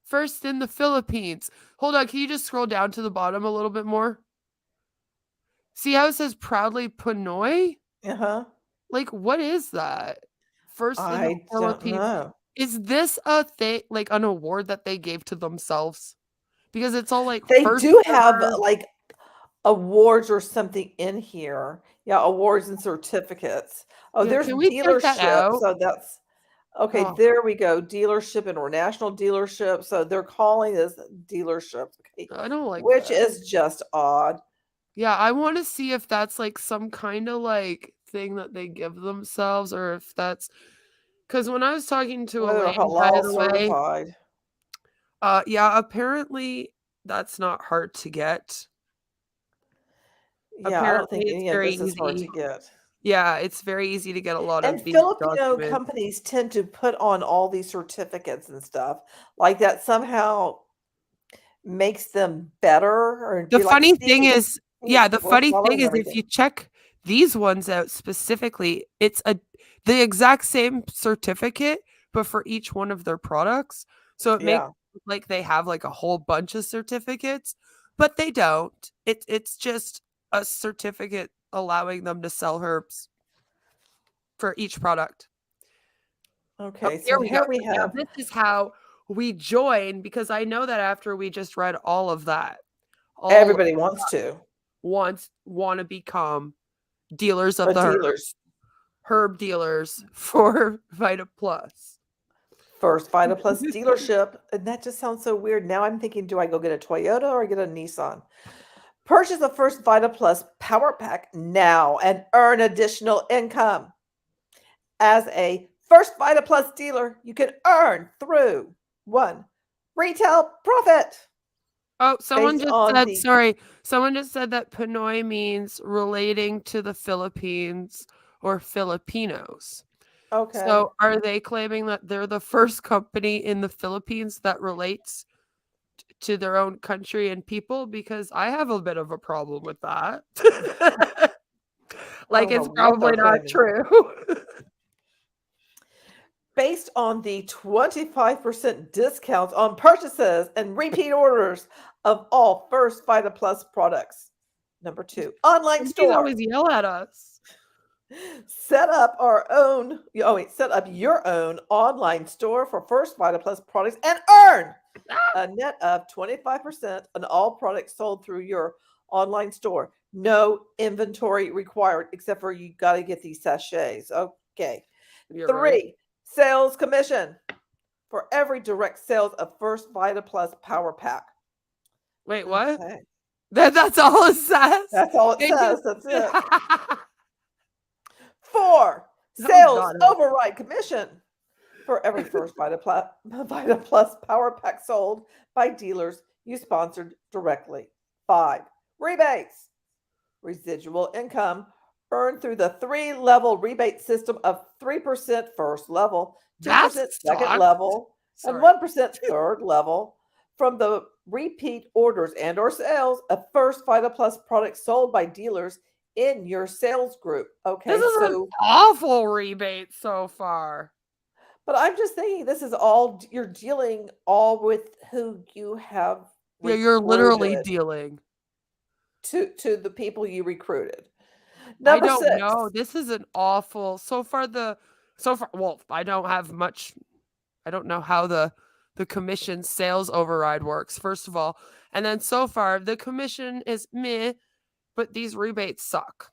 First in the Philippines. Hold on, can you just scroll down to the bottom a little bit more? See how it says proudly Pinoy? uh-huh. Like, what is that? First in the I don't Philippines. know. Is this a thing, like an award that they gave to themselves? Because it's all like They first do have ever. like awards or something in here. Yeah, awards and certificates. Oh, Yeah, there's can we check that dealership. out? So that's okay. Oh, There we go. Dealership, international dealership. So they're calling this dealerships. Okay, I don't like which that. is just odd. Yeah, I want to see if that's like some kind of like thing that they give themselves, or if that's because when I was talking to Whether Elaine, by halal the way, certified. yeah, apparently that's not hard to get. Yeah, I don't Apparently think it's any of very this is hard easy. to get. Yeah, it's very easy to get a lot of And these Filipino documents. companies tend to put on all these certificates and stuff like that somehow makes them better or The be like, funny thing see, is, yeah, the we're funny thing following is if you everything. check these ones out specifically, it's the exact same certificate, but for each one of their products. So it makes Yeah. it look like they have like a whole bunch of certificates, but they don't. It's just a certificate allowing them to sell herbs for each product. Oh, Okay, here so we go. here we So now have this is how we join, because I know that after we just read all of that, all everybody wants to, want to become dealers of but the dealers herb dealers for Vida Plus. first Vida Plus dealership, and that just sounds so weird. Now I'm thinking, do I go get a Toyota or get a Nissan? Purchase the first Vida Plus Power Pack now and earn additional income. As a first Vida Plus dealer, you can earn through 1. Retail profit Oh, someone based just on said, the sorry, someone just said that Pinoy means relating to the Philippines or Filipinos. okay. So are they claiming that they're the first company in the Philippines that relates to their own country and people? Because I have a bit of a problem with that. I Like, don't know it's what probably they're not claiming. true. Based on the 25% discount on purchases and repeat orders of all first Vida Plus products. Number 2, online Somebody's store. always yell at us. Set up your own online store for first Vida Plus products and earn a net of 25% on all products sold through your online store. No inventory required, except for you got to get these sachets. Okay. You're 3, right. sales commission for every direct sales of first Vida Plus Power Pack. Wait, what? Okay. That's all it says? That's all it Thank you. says. That's it. 4, Oh, sales God. override commission for every first Vida Plus Power Pack sold by dealers you sponsored directly. 5, rebates. Residual income earned through the 3-level rebate system of 3% first level, 2% That second sucks. level, and Sorry. 1% third level from the repeat orders and or sales of first Vida Plus products sold by dealers in your sales group. Okay, This is an so awful rebate so far. but I'm just thinking this is all you're dealing all with who you have Yeah, you're literally recruited dealing. to the people you recruited. I Number don't 6. know. This is an awful well, I don't have much. I don't know how the commission sales override works, first of all. And then so far the commission is meh, but these rebates suck.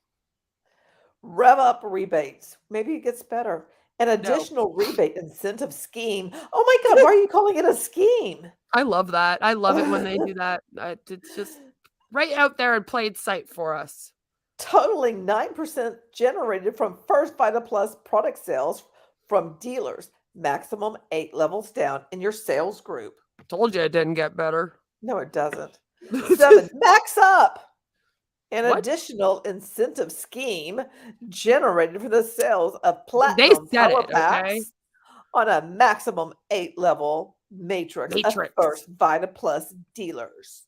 Rev up rebates. Maybe it gets better. An additional rebate incentive scheme. Oh my God, why are you calling it a scheme? I love that. I love it when they do that. It's just right out there in plain sight for us. Totaling 9% generated from first Vida Plus product sales from dealers, maximum 8 levels down in your sales group. Told you it didn't get better. No, it doesn't. 7, max up. An What? additional incentive scheme generated from the sales of They platinum said power it, packs okay? on a maximum 8 level matrix of first Vida Plus dealers.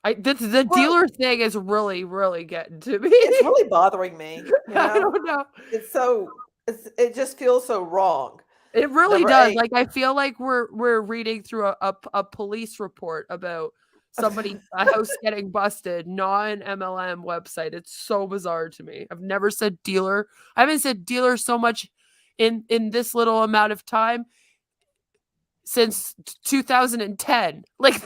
The dealer thing is really, really getting to me. It's really bothering me. You I know? don't know. It just feels so wrong. It really Number does. 8. Like I feel like we're reading through a police report about a house getting busted, not an MLM website. It's so bizarre to me. I've never said dealer. I haven't said dealer so much in this little amount of time since 2010. Like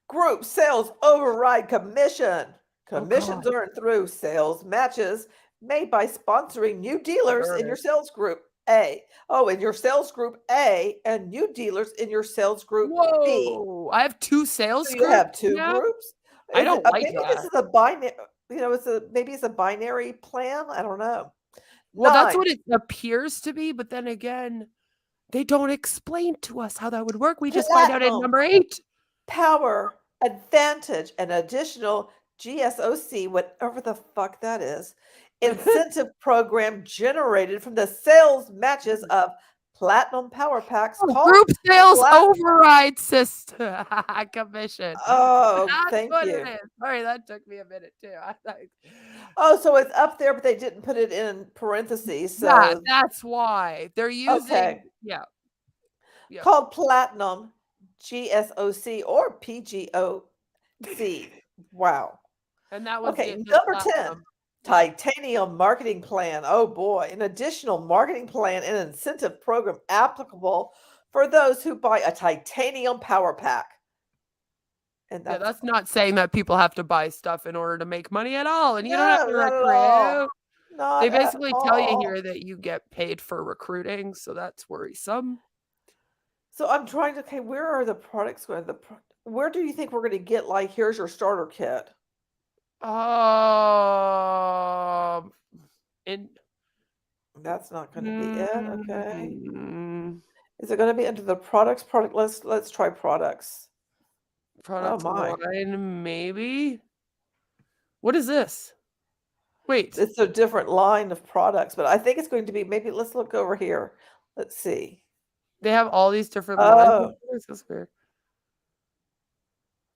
Group sales override commission. Commissions God. earned through sales matches made by sponsoring new dealers in your sales group A. Oh, in your sales group A and new dealers in your sales group B. Whoa! I have 2 sales So you groups have 2 now? groups? I don't like Maybe that. this is a binary, maybe it's a binary plan. I don't know. Well, that's 9, what it appears to be, but then again, they don't explain to us how that would work. We just find out in platinum number 8. power advantage and additional GSOC, whatever the fuck that is, incentive program generated from the sales matches of platinum power packs called Group sales Plat- override system commission. Oh, That's thank what you. it is. Sorry, that took me a minute too. Oh, so it's up there, but they didn't put it in parentheses. So Yeah, that's why they're using. okay, Yeah. called platinum GSOC or PGOC. Wow. And that was Okay, it. number 10. Titanium marketing plan. Oh boy, an additional marketing plan and incentive program applicable for those who buy a titanium power pack. And that's not saying that people have to buy stuff in order to make money at all. And you don't have to not at all. recruit. Not They at basically tell you all. here that you get paid for recruiting, so that's worrisome. So I'm trying to, okay, where are the products going? Where do you think we're going to get, like, here's your starter kit? In That's not going to be it. Okay. mm, Is it going to be under the products? Let's try products. product Oh my. line, maybe. What is this? Wait. It's a different line of products, but I think it's going to be, maybe let's look over here. Let's see. They have all these different lines. Oh, This is weird.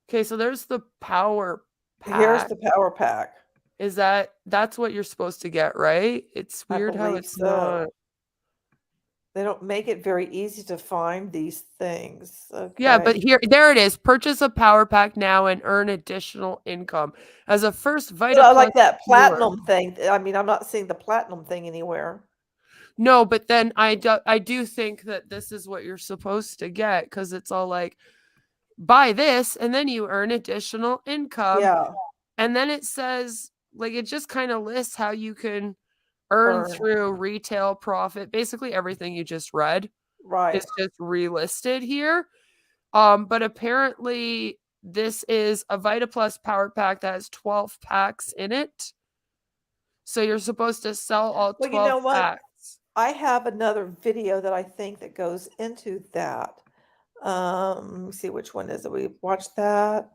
Okay, so there's the power here's pack. the power pack. Is that's what you're supposed to get, right? It's I weird how believe it's so. not. They don't make it very easy to find these things. Yeah, but Okay. there it is. Purchase a power pack now and earn additional income as a first Vida But I Plus like that dealer. platinum thing. I mean, I'm not seeing the platinum thing anywhere. No, but then I do think that this is what you're supposed to get because it's all like, buy this and then you earn additional income. Yeah. And then it says, like, it just kind of lists how you can earn through retail profit. Basically everything you just read is just relisted here. But apparently this is a Vida Plus power pack that has 12 packs in it. So you're supposed to sell all 12 Well, you know what? packs. I have another video that I think that goes into that. Let me see, which one is it? We watched that.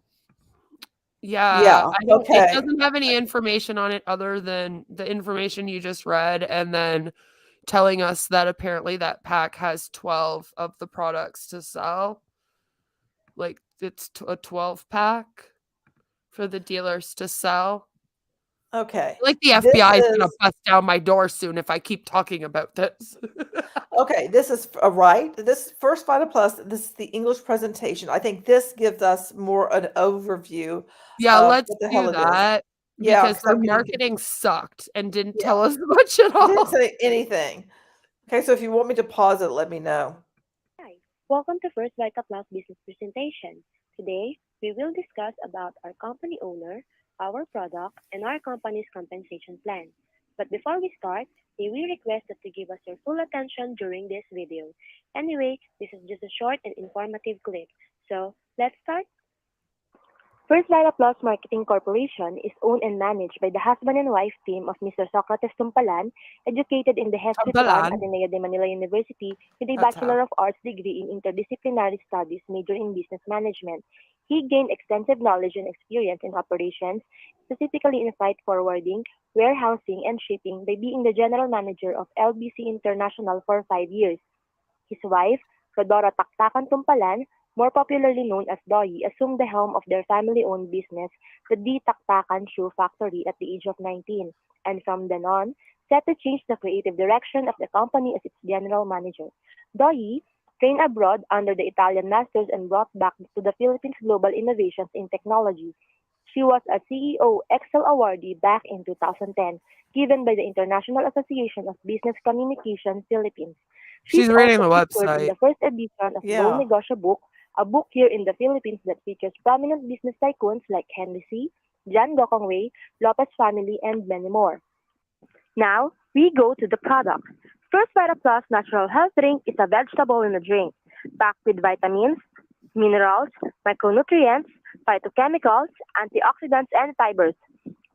Yeah. Okay. It doesn't have any information on it other than the information you just read, and then telling us that apparently that pack has 12 of the products to sell. Like, it's a 12 pack for the dealers to sell. Okay. Like the FBI is going to bust down my door soon if I keep talking about this. Okay, this is right. This first Vida Plus, this is the English presentation. I think this gives us more an overview. Yeah, of let's what the do hell it is. that. Yeah, Because their marketing sucked and didn't tell us much at It didn't all. say anything. Okay, so if you want me to pause it, let me know. Hi, welcome to First Vida Plus Business Presentation. Today, we will discuss about our company owner, our product, and our company's compensation plan. But before we start, may we request that you give us your full attention during this video. Anyway, this is just a short and informative clip. So, let's start. First Vida Plus Marketing Corporation is owned and managed by the husband and wife team of Mr. Socrates Tumpalan, educated in the Jesuit-run Tambalan. Ateneo de Manila University with a That's Bachelor of Arts degree in Interdisciplinary Studies major in Business Management. He gained extensive knowledge and experience in operations, specifically in freight forwarding, warehousing, and shipping by being the general manager of LBC International for 5 years. His wife, Rodora Taktakan Tumpalan, more popularly known as Doyi, assumed the helm of their family-owned business, the D. Taktakan Shoe Factory, at the age of 19, and from then on, set to change the creative direction of the company as its general manager. Doyi trained abroad under the Italian masters and brought back to the Philippines global innovations in technology. She was a CEO Excel awardee back in 2010, given by the International Association of Business Communication Philippines. She's She's reading also the featured in website. the first edition of Go Yeah. Negosyo Book, a book here in the Philippines that features prominent business tycoons like Henry C., John Gokongwei, Lopez family, and many more. Now, we go to the product. First Vita Plus Natural Health Drink is a vegetable in a drink, packed with vitamins, minerals, micronutrients, phytochemicals, antioxidants, and fibers.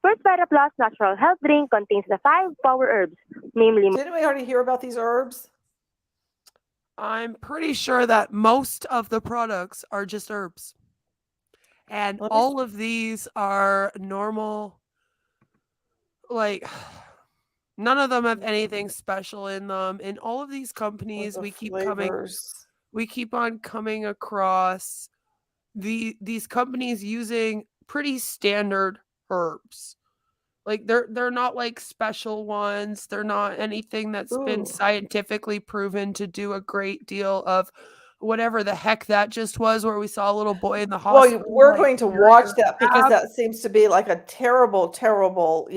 First Vita Plus Natural Health Drink contains the 5 power herbs, namely Didn't we already hear about these herbs? I'm pretty sure that most of the products are just herbs. And Let me all of these are normal, like, none of them have anything special in them. And all of these companies, the we keep flavors. on coming across these companies using pretty standard herbs. Like they're not like special ones. They're not anything that's been Ooh. scientifically proven to do a great deal of whatever the heck that just was, where we saw a little boy in the Well, hospital. we're like, going to carrying watch a that because crab. that seems to be like a terrible, terrible,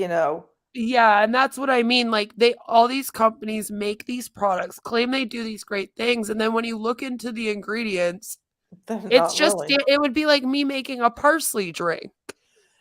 Yeah, and that's what I mean. Like all these companies make these products, claim they do these great things, and then when you look into the ingredients, they're it's not just really. it would be like me making a parsley drink.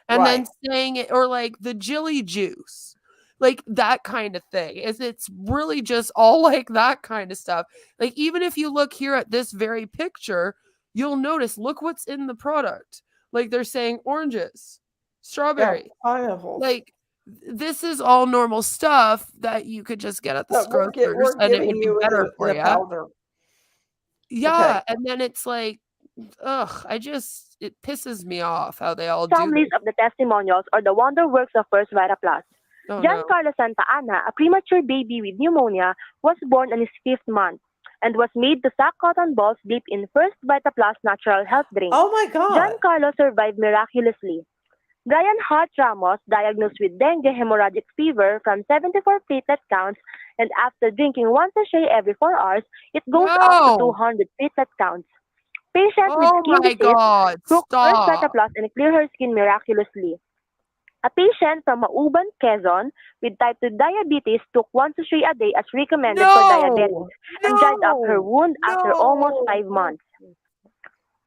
And Right. then saying it, or like the Jilly juice, like that kind of thing. It's really just all like that kind of stuff. Like even if you look here at this very picture, you'll notice, look what's in the product. Like they're saying oranges, Yeah, strawberry. pineapples. Like this is all normal stuff that you could just get at the But grocers, we're and it giving would be you better in for a you. powder. Okay. Yeah, and then it's like, ugh, it pisses me off how they all some do list this. of the testimonials or the wonder works of First Vita Plus. Oh no. Giancarlo Santa Ana, a premature baby with pneumonia, was born on his 5th month and was made to suck cotton balls deep in First Vita Plus Natural Health Drink. Oh my God. Giancarlo survived miraculously. Brian Hart Ramos, diagnosed with dengue hemorrhagic fever from 74 platelet counts, and after drinking one sachet every 4 hours, it goes up to No. 200 platelet counts. Patient with Oh skin my disease God, took First Vita stop. Plus and cleared her skin miraculously. A patient from Mauban, Quezon, with type 2 diabetes took one sachet a day as recommended for diabetics No. and dried up her wound after almost 5 No. months.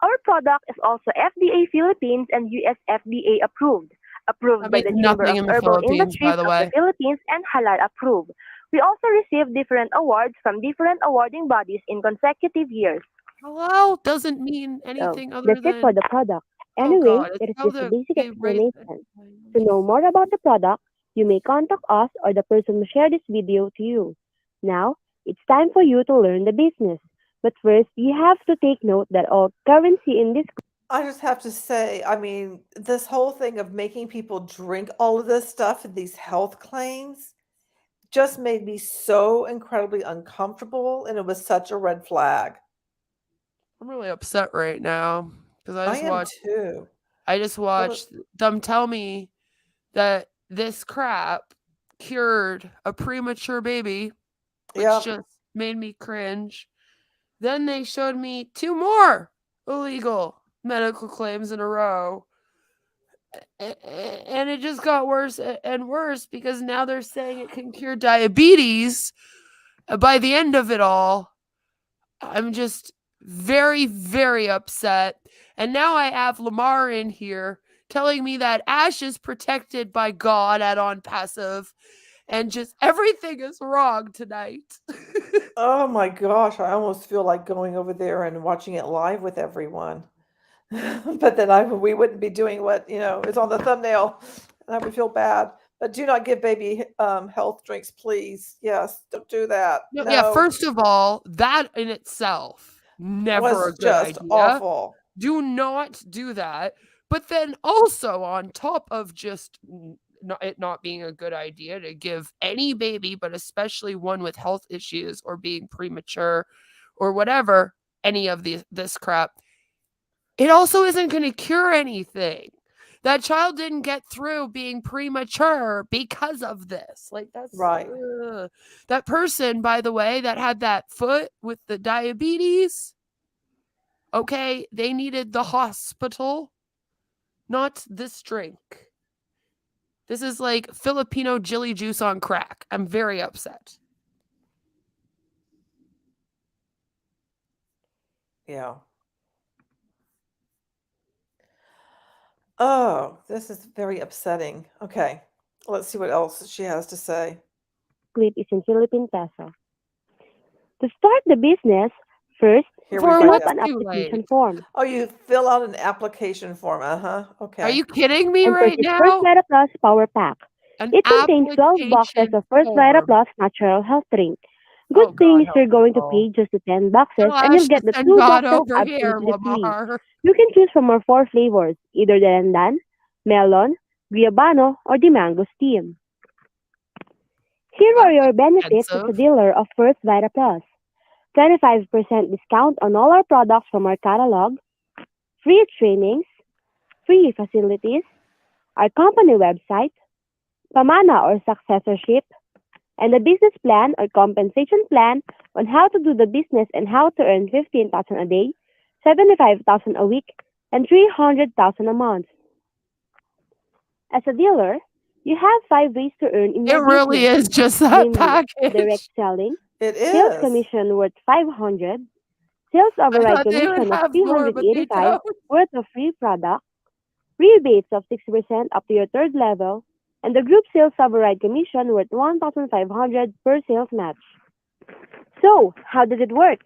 Our product is also FDA Philippines and US FDA approved, That by the means Chamber nothing of in the Herbal Philippines, by Industries the of the way. Philippines and Halal approved. We also received different awards from different awarding bodies in consecutive years. Halal doesn't mean So, anything other that's it for than, the product. oh Anyway, God, it it's is how just a basic they write the explanation. To know more about the product, you may contact us or the person who shared this video to you. Now, it's time for you to learn the business. But first, you have to take note that all currency in this I just have to say, I mean, this whole thing of making people drink all of this stuff and these health claims just made me so incredibly uncomfortable, and it was such a red flag. I'm really upset right now because I am too. I just watched them tell me that this crap cured a premature baby, which Yep. just made me cringe. Then they showed me 2 more illegal medical claims in a row. And it just got worse and worse because now they're saying it can cure diabetes. By the end of it all, I'm just very, very upset. And now I have Lamar in here telling me that Ash is protected by God at On Passive. and just everything is wrong tonight. Oh my gosh, I almost feel like going over there and watching it live with everyone. But then we wouldn't be doing what, is on the thumbnail, and I would feel bad. But do not give baby health drinks, please. Yes, don't do that. No, No, yeah, first of all, that in itself, never a was good just idea. awful. Do not do that. But then also on top of just it not being a good idea to give any baby, but especially one with health issues or being premature or whatever, any of this crap, it also isn't going to cure anything. That child didn't get through being premature because of this. Like, that's Right. that person, by the way, that had that foot with the diabetes. Okay, they needed the hospital, not this drink. This is like Filipino jelly juice on crack. I'm very upset. Yeah. Oh, this is very upsetting. Okay, let's see what else she has to say. Clip is in Philippine peso. To start the business, first, Here For we go. what's fill up an too application late? form Oh, you fill out an application form. Okay. Are you kidding me and right purchase First now? Vita Plus Power Pack. An It contains 12 boxes application of First Vita form. Plus Natural Health Drink. Oh, Good thing God, is you're going to help. pay just the 10 boxes Tell and you'll Ashley get the send 2 God boxes over here, absolutely free. Lamar. You can choose from our 4 flavors, either the Landan, Melon, Guayabano, or the Mango Steam. Here are your benefits as a Expensive. dealer of First Vita Plus. 25% discount on all our products from our catalog, free trainings, free facilities, our company website, pamana or successorship, and a business plan or compensation plan on how to do the business and how to earn 15,000 a day, 75,000 a week, and 300,000 a month. As a dealer, you have 5 ways to earn in It your really business, is just that namely direct package. selling, It sales is. commission worth 500, sales I override thought they would commission of have more, but they 385 don't. worth of free product, rebates of 6% up to your third level, and the group sales override commission worth 1,500 per sales match. So, how does it work?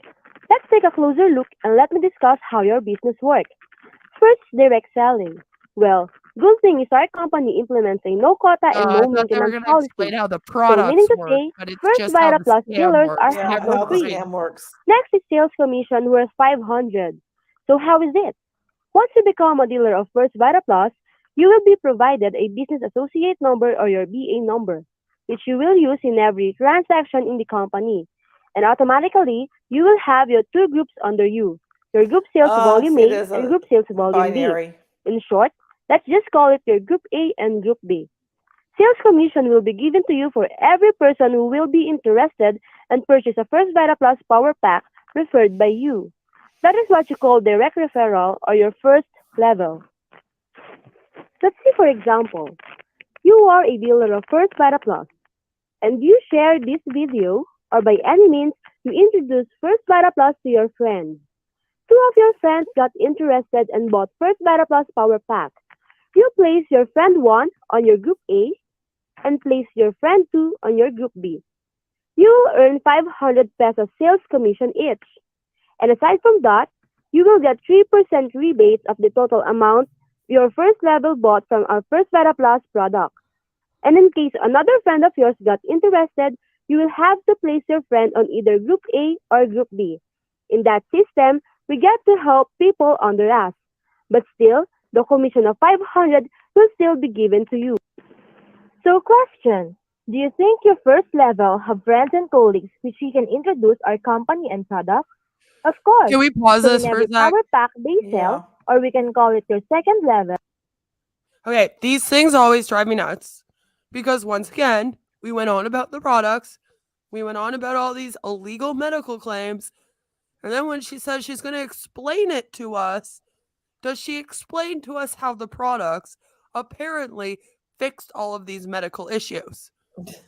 Let's take a closer look and let me discuss how your business works. First, direct selling. Well, good thing is our company implements a no quota and I no thought they were maintenance going to policy. explain how the So, meaning products to work, say, but it's First just how Vita the Plus scam dealers works. are Yeah, half how for the free. scam works. Next is sales commission worth 500. So how is it? Once you become a dealer of First Vita Plus, you will be provided a business associate number or your BA number, which you will use in every transaction in the company. And automatically, you will have your 2 groups under you, your group sales volume See, it A is and a group sales volume B. binary. In short, let's just call it your group A and group B. Sales commission will be given to you for every person who will be interested and purchase a First Vita Plus Power Pack referred by you. That is what you call direct referral or your first level. Let's see, for example, you are a dealer of First Vita Plus and you share this video or by any means you introduce First Vita Plus to your friends. 2 of your friends got interested and bought First Vita Plus Power Pack. You place your friend 1 on your group A and place your friend 2 on your group B. You will earn 500 pesos sales commission each. And aside from that, you will get 3% rebate of the total amount your first level bought from our First Vita Plus product. And in case another friend of yours got interested, you will have to place your friend on either group A or group B. In that system, we get to help people under us. But still, the commission of 500 will still be given to you. So question, do you think your first level have friends and colleagues which we can introduce our company and product? Of course. Can we pause So this in for every a sec? power pack they sell, or we can call it your second level. Okay, these things always drive me nuts because once again, we went on about the products, we went on about all these illegal medical claims, and then when she says she's going to explain it to us, does she explain to us how the products apparently fixed all of these medical issues?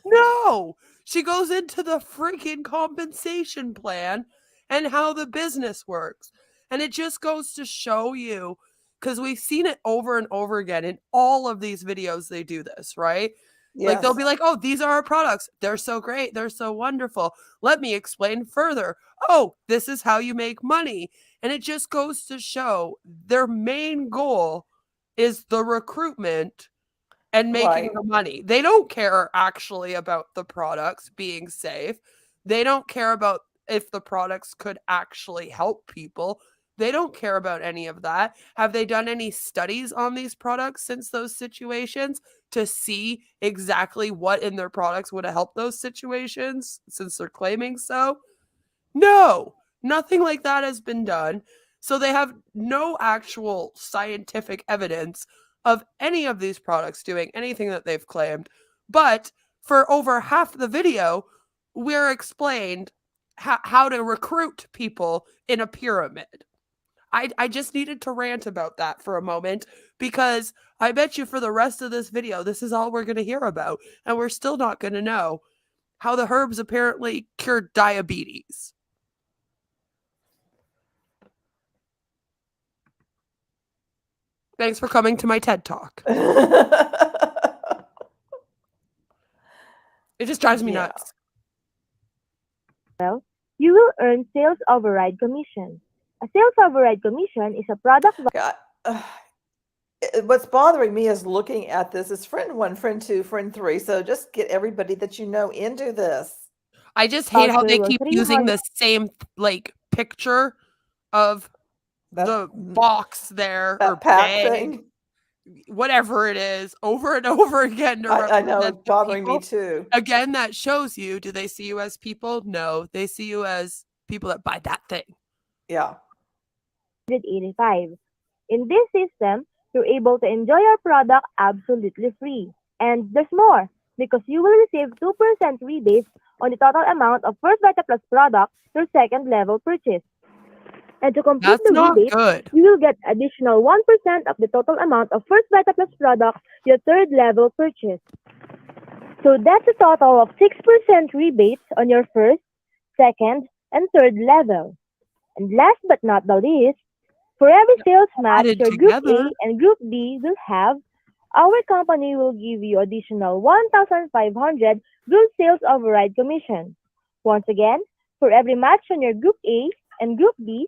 No! She goes into the freaking compensation plan and how the business works. And it just goes to show you, because we've seen it over and over again in all of these videos, they do this, right? Like they'll Yes. be like, oh, these are our products. They're so great. They're so wonderful. Let me explain further. Oh, this is how you make money. And it just goes to show their main goal is the recruitment and making Right. the money. They don't care actually about the products being safe. They don't care about if the products could actually help people. They don't care about any of that. Have they done any studies on these products since those situations to see exactly what in their products would have helped those situations since they're claiming so? No, nothing like that has been done. So they have no actual scientific evidence of any of these products doing anything that they've claimed. But for over half the video, we're explained how to recruit people in a pyramid. I just needed to rant about that for a moment because I bet you for the rest of this video, this is all we're going to hear about. And we're still not going to know how the herbs apparently cure diabetes. Thanks for coming to my TED Talk. It just drives me Yeah. nuts. Well, you will earn sales override commission. A sales override commission is a product God, what's bothering me is looking at this is friend 1, friend 2, friend 3. So just get everybody that you know into this. I just hate how they voucher will keep using 300 the same like picture of the box there or That pack bag, thing. whatever it is, over and over again to I know, represent it's the bothering me people. too. Again, that shows you, do they see you as people? No, they see you as people that buy that thing. Yeah. 85. In this system, you're able to enjoy your product absolutely free. And there's more, because you will receive 2% rebate on the total amount of first Vita Plus product your second level purchase. And to complete That's the not rebate, good. you will get additional 1% of the total amount of first Vita Plus product your third level purchase. So that's a total of 6% rebates on your first, second, and third level. And last but not the least, for every sales match Added your Group A together. and Group B will have, our company will give you additional 1,500 group sales override commission. Once again, for every match on your Group A and Group B,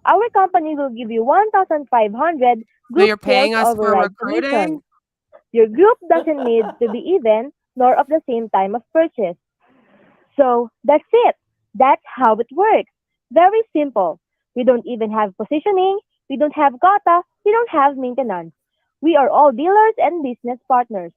our company will give you 1,500 So group you're sales paying us for override recruiting? commission. Your group doesn't need to be even nor of the same time of purchase. So that's it. That's how it works. Very simple. We don't even have positioning, we don't have quota, we don't have maintenance. We are all dealers and business partners.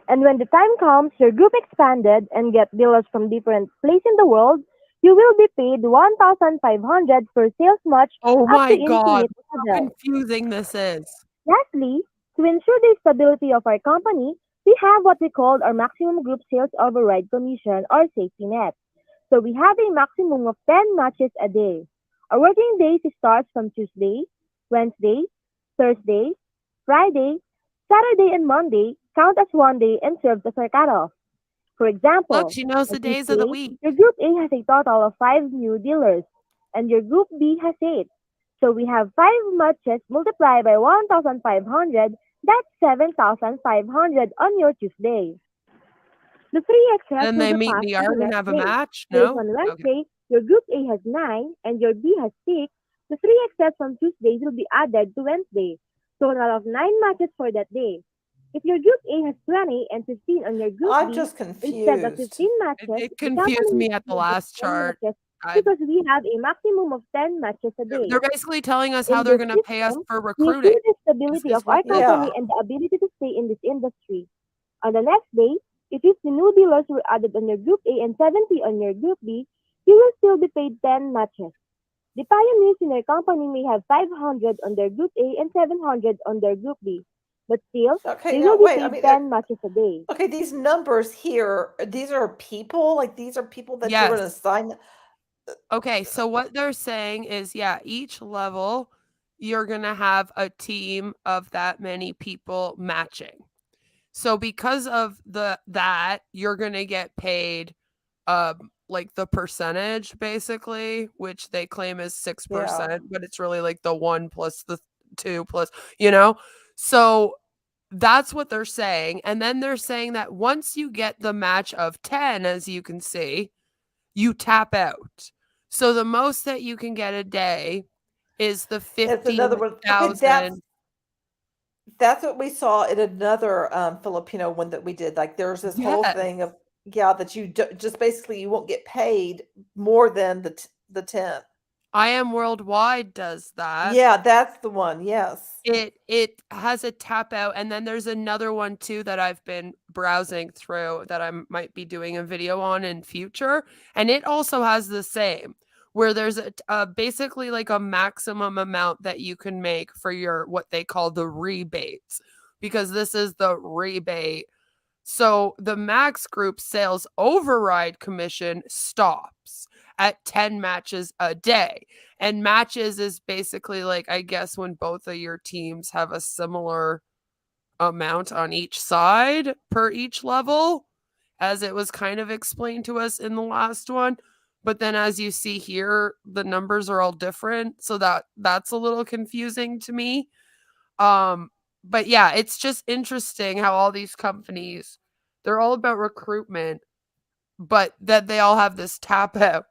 And when the time comes, your group expanded and get dealers from different places in the world, you will be paid 1,500 per sales match Oh up to my God. infinite How level. confusing this is. Lastly, to ensure the stability of our company, we have what we call our maximum group sales override commission or safety net. So we have a maximum of 10 matches a day. Our working days starts from Tuesday, Wednesday, Thursday, Friday, Saturday, and Monday count as one day and serves as our cutoff. For Look, example, she knows the on days of the Tuesday, week. your Group A has a total of 5 new dealers, and your Group B has 8. So we have 5 matches multiplied by 1,500, that's 7,500 on your Tuesday. The 3x rest Then will they be meet in passed the to the yard and next have a day. match? So if No? on Okay. Wednesday your Group A has 9 and your B has 6, the 3x sets from Tuesdays will be added to Wednesday. Total of 9 matches for that day. If your Group A has 20 and 15 on your Group I'm B, just instead of confused. 15 matches, It the confused company me at the will give last 10 chart. matches I, because we have a maximum of 10 matches a day. they're basically telling us how In they're this going to pay us system, for we recruiting. ensure the stability Is of our what they're company Yeah. and the ability to stay in this industry. On the next day, if 50 new dealers were added on your Group A and 70 on your Group B, you will still be paid 10 matches. The pioneers in your company may have 500 on their Group A and 700 on their Group B, but still, Okay, they now will be wait. I paid mean, 10 matches a day. okay, these numbers here, these are people? Like these are people that you're going to Yes. assign? Okay, so what they're saying is, yeah, each level you're going to have a team of that many people matching. So because of that, you're going to get paid like the percentage basically, which they claim is 6%, Yeah. but it's really like the 1 plus the 2 plus, you know? So That's what they're saying. And then they're saying that once you get the match of 10, as you can see, you tap out. So the most that you can get a day is the It's another one. Okay, 15,000. that's what we saw in another Filipino one that we did. Like there's this whole Yes. thing of that you just basically you won't get paid more than the 10. I Am Worldwide does that. Yeah, that's the one. Yes. It has a tap out, and then there's another one too that I've been browsing through that I might be doing a video on in future, and it also has the same, where there's a basically like a maximum amount that you can make for your what they call the rebates, because this is the rebate. So the max group sales override commission stops at 10 matches a day. And matches is basically like, I guess, when both of your teams have a similar amount on each side per each level, as it was kind of explained to us in the last one. But then as you see here, the numbers are all different. So that's a little confusing to me. But yeah, it's just interesting how all these companies, they're all about recruitment, but that they all have this tap out.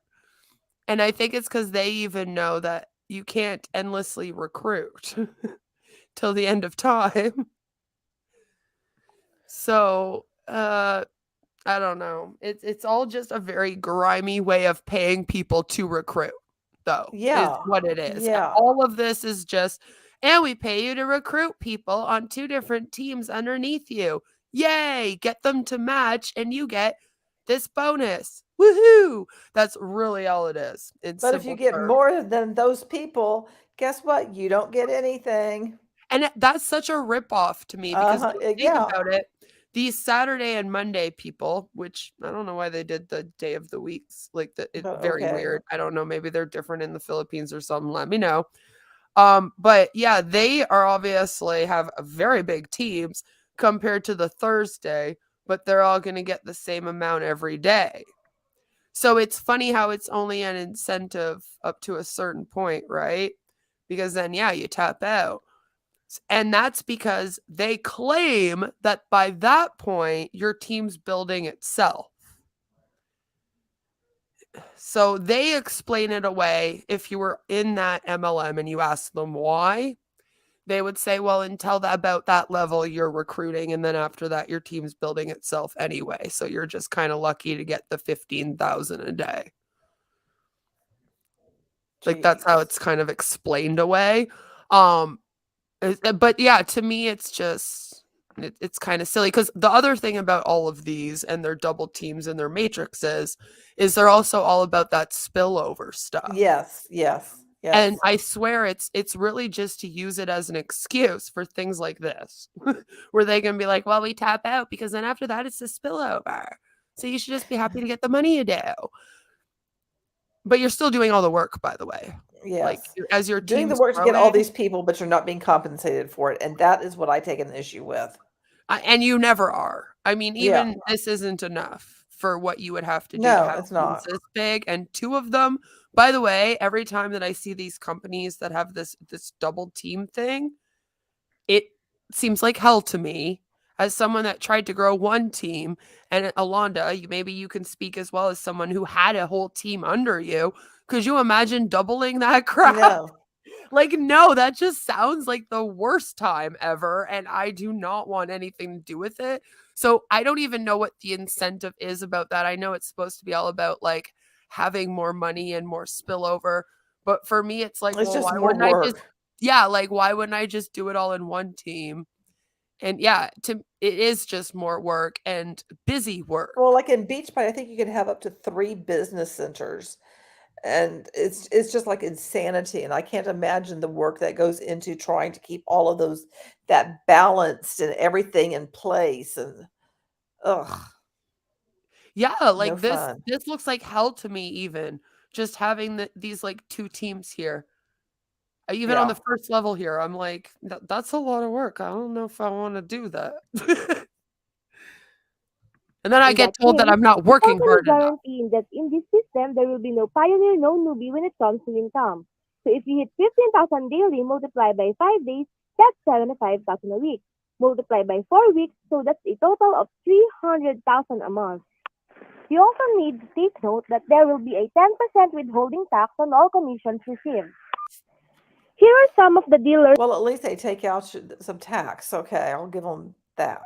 And I think it's because they even know that you can't endlessly recruit till the end of time. So, I don't know. It's all just a very grimy way of paying people to recruit, though. Yeah. Is what it is. Yeah. All of this is just, and we pay you to recruit people on 2 different teams underneath you. Yay! Get them to match, and you get this bonus. Woohoo! That's really all it is. But if you get more than those people, guess what? You don't get anything. And that's such a ripoff to me because think yeah. about it. These Saturday and Monday people, which I don't know why they did the day of the weeks, like it's very weird. I don't know. Maybe they're different in the Philippines or something. Let me know. But yeah, they are obviously have very big teams compared to the Thursday, but they're all going to get the same amount every day. So it's funny how it's only an incentive up to a certain point, right? Because then, yeah, you tap out. And that's because they claim that by that point, your team's building itself. So they explain it away. If you were in that MLM and you ask them why, they would say, well, until about that level, you're recruiting. And then after that, your team's building itself anyway. So you're just kind of lucky to get the 15,000 a day. Like that's how it's kind of explained away. But yeah, to me, it's just, it's kind of silly because the other thing about all of these and their double teams and their matrices is they're also all about that spillover stuff. Yes. And I swear it's really just to use it as an excuse for things like this, where they can be like, well, we tap out because then after that, it's a spillover. So you should just be happy to get the money you do. But you're still doing all the work, by the way. Yes. Like as your doing the team's work growing, to get all these people, but you're not being compensated for it. And that is what I take an issue with. And you never are. I mean, even this isn't enough for what you would have to do to have it's not this big. And 2 of them, by the way, every time that I see these companies that have this double team thing, it seems like hell to me. As someone that tried to grow one team, and Alonda, maybe you can speak as well as someone who had a whole team under you. Could you imagine doubling that crap? No. Like, no, that just sounds like the worst time ever. And I do not want anything to do with it. So I don't even know what the incentive is about that. I know it's supposed to be all about like having more money and more spillover. But for me, it's like, it's well, just why more wouldn't work. I just, yeah, like, why wouldn't I just do it all in one team? And yeah, it is just more work and busy work. Well, like in Beachbody, I think you can have up to 3 business centers. And it's just like insanity. And I can't imagine the work that goes into trying to keep all of those, that balanced and everything in place. And yeah, like no this fun. this looks like hell to me, even just having these like 2 teams here. Even on the first level here, I'm like, that's a lot of work. I don't know if I want to do that. And then I get told that I'm not working hard enough. Guaranteeing that in this system, there will be no pioneer, no newbie when it comes to income. So if you hit 15,000 daily multiplied by 5 days, that's 75,000 a week. Multiply by 4 weeks, so that's a total of 300,000 a month. You also need to take note that there will be a 10% withholding tax on all commissions received. Here are some of the dealers Well, at least they take out some tax. Okay, I'll give them that.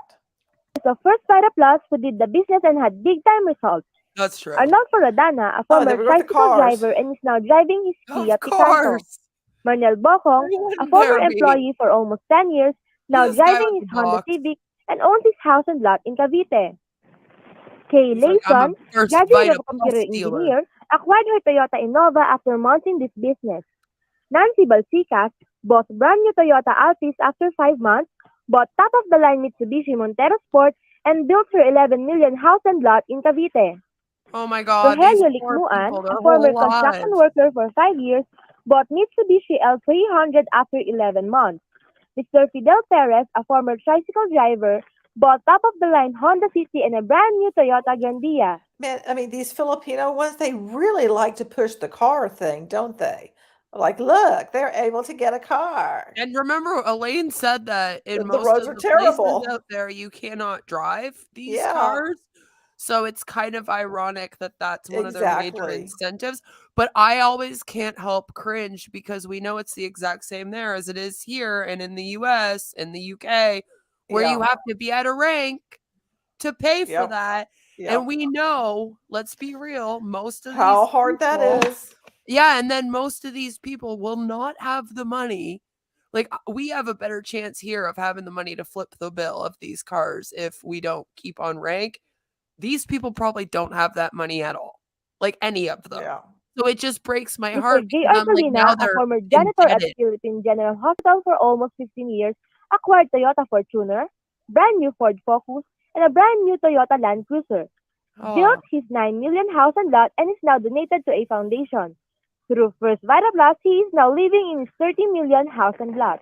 of First Vida Plus who did the business and had big time results. That's true. Arnold Floradana, a Oh, they former were with the tricycle cars. driver and is now driving his Of Fiat Picanto. course. Manuel Bocong, a Wouldn't former there be? employee for almost 10 years, now This guy driving with his the Honda box. Civic and owns his house and lot in Cavite. Kay He's like, I'm Layson, a first graduate Vida of a computer Plus dealer. engineer, acquired her Toyota Innova after months in this business. Nancy Balsicas bought brand new Toyota Altis after 5 months, bought top-of-the-line Mitsubishi Montero Sport, and built her 11 million house and lot in Cavite. Oh my God, these Rogelio poor Likmuan, people, a their former whole construction lives. worker for 5 years, bought Mitsubishi L300 after 11 months. Mr. Fidel Perez, a former tricycle driver, bought top-of-the-line Honda City and a brand new Toyota Grandia. Man, I mean, these Filipino ones, they really like to push the car thing, don't they? Like, look, they're able to get a car. And remember, Elaine said that in The most roads of are the places terrible. out there, you cannot drive these Yeah, cars. So it's kind of ironic that that's one of their major exactly. incentives. But I always can't help cringe because we know it's the exact same there as it is here and in the US and the UK, where you Yeah, have to be at a rank to pay for yep, that. And yep. we know, let's be real, most of How these hard people, that is. yeah, and then most of these people will not have the money. Like, we have a better chance here of having the money to flip the bill of these cars if we don't keep on rank. These people probably don't have that money at all, like any of them. Yeah. So it just breaks my Mr. heart J. because R. I'm like, now Colina, a they're former janitor at indebted. Philippine General Hospital for almost 15 years, acquired Toyota Fortuner, brand new Ford Focus, and a brand new Toyota Land Cruiser. Built Oh, his 9 million house and lot and is now donated to a foundation. Through First Vida Plus, he is now living in his 30 million house and lot.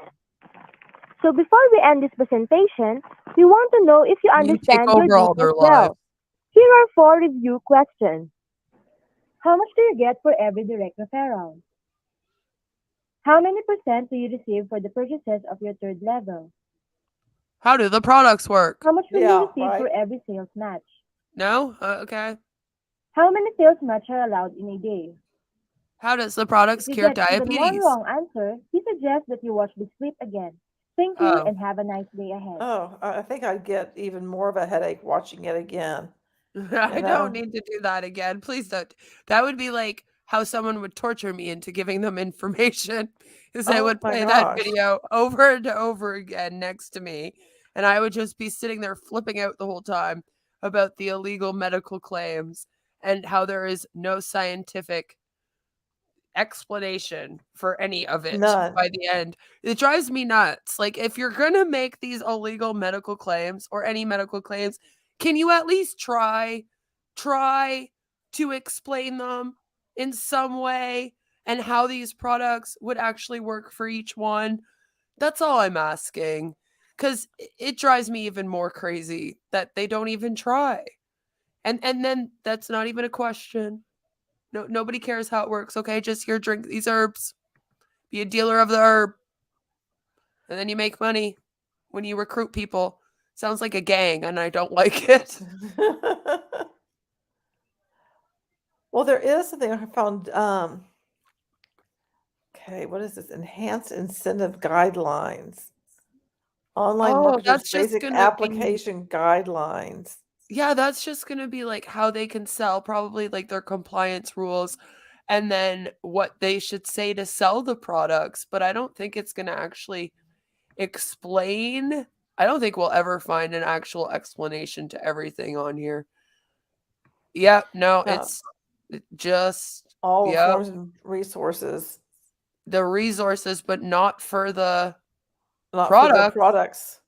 So before we end this presentation, we want to know if you you take understand your over all business their lives. well. Here are 4 review questions. How much do you get for every direct referral? How many percent do you receive for the purchases of your third level? How do the products work? How much will you Yeah, receive for right. every sales match? No? Okay. How many sales matches are allowed in a day? How does the If products you cure get even one diabetes? wrong answer, he suggests that you watch this clip again. Thank you Oh. and have a nice day ahead. Oh, I think I'd get even more of a headache watching it again. I You know? don't need to do that again. Please don't. That would be like how someone would torture me into giving them information, is they Oh would my play that gosh. video over and over again next to me, and I would just be sitting there flipping out the whole time about the illegal medical claims and how there is no scientific explanation for any of it None. by the end. It drives me nuts. Like, if you're gonna make these illegal medical claims or any medical claims, can you at least try to explain them in some way and how these products would actually work for each one? That's all I'm asking. Because it drives me even more crazy that they don't even try. And then that's not even a question. No, nobody cares how it works. Okay, just here, drink these herbs. Be a dealer of the herb, and then you make money when you recruit people. Sounds like a gang, and I don't like it. Well, there is something I found. Okay, what is this? Enhanced incentive guidelines. Online Oh, marketers that's just basic gonna be application guidelines. yeah, that's just gonna be like how they can sell, probably like their compliance rules, and then what they should say to sell the products. But I don't think it's gonna actually explain. I don't think we'll ever find an actual explanation to everything on here. Yep, no, No, it's just all yep, forms and resources, the resources, but not for the not for the product. products.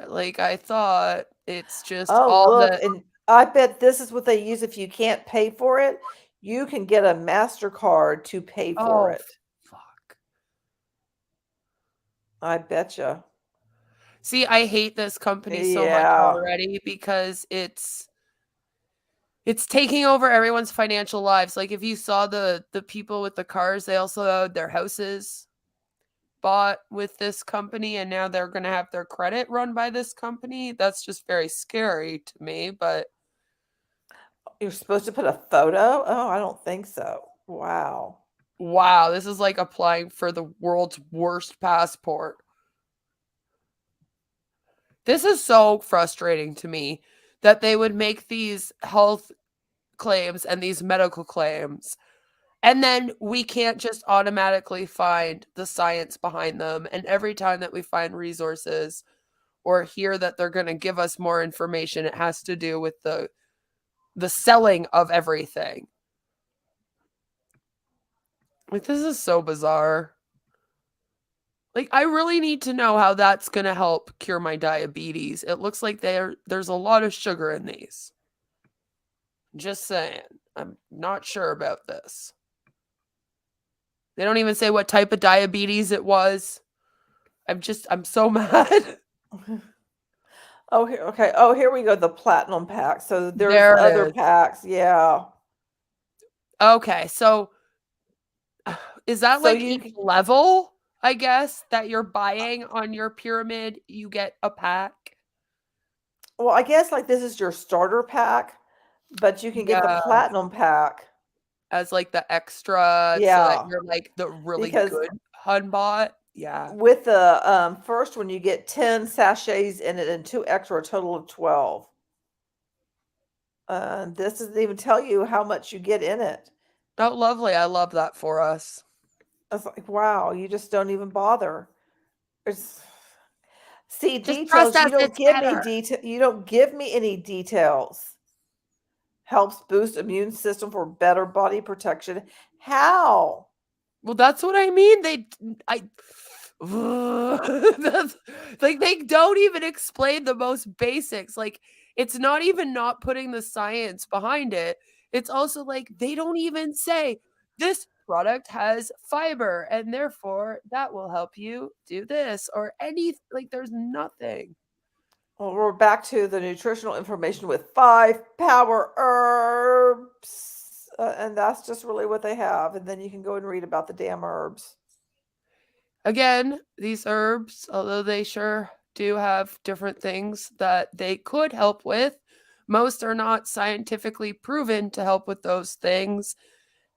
Like, I thought it's just Oh, all look, the and I bet this is what they use if you can't pay for it. You can get a MasterCard to pay for oh it. fuck. I betcha. See, I hate this company so much Yeah. already because it's taking over everyone's financial lives. Like, if you saw the people with the cars, they also had their houses. bought with this company and now they're going to have their credit run by this company. That's just very scary to me, but You're supposed to put a photo? Oh, I don't think so. Wow. wow, this is like applying for the world's worst passport. This is so frustrating to me that they would make these health claims and these medical claims, and then we can't just automatically find the science behind them. And every time that we find resources or hear that they're going to give us more information, it has to do with the selling of everything. Like, this is so bizarre. Like, I really need to know how that's going to help cure my diabetes. It looks like there's a lot of sugar in these. Just saying. I'm not sure about this. They don't even say what type of diabetes it was. I'm so mad. Oh, here, okay. Oh, here we go. The platinum pack. So there's There it other is. packs. Yeah. Okay, so is that So like you each level, I guess, that you're buying on your pyramid, you get a pack? Well, I guess like this is your starter pack, but you can get the Yeah, platinum pack. as like the extra so that Yeah, you're like the really because good Hunbot. Yeah. with the first one you get 10 sachets in it and 2 extra, a total of 12. This doesn't even tell you how much you get in it. Oh, lovely. I love that for us. It's like, wow, you just don't even bother. It's see Just trust details. You us, don't it's give me better. detail. You don't give me any details. Helps boost immune system for better body protection. How? Well, that's what I mean. That's, like, they don't even explain the most basics. Like, it's not even not putting the science behind it. It's also like they don't even say this product has fiber and therefore that will help you do this or any, like, there's nothing. Well, we're back to the nutritional information with 5 power herbs. And that's just really what they have. And then you can go and read about the damn herbs. Again, these herbs, although they sure do have different things that they could help with, most are not scientifically proven to help with those things.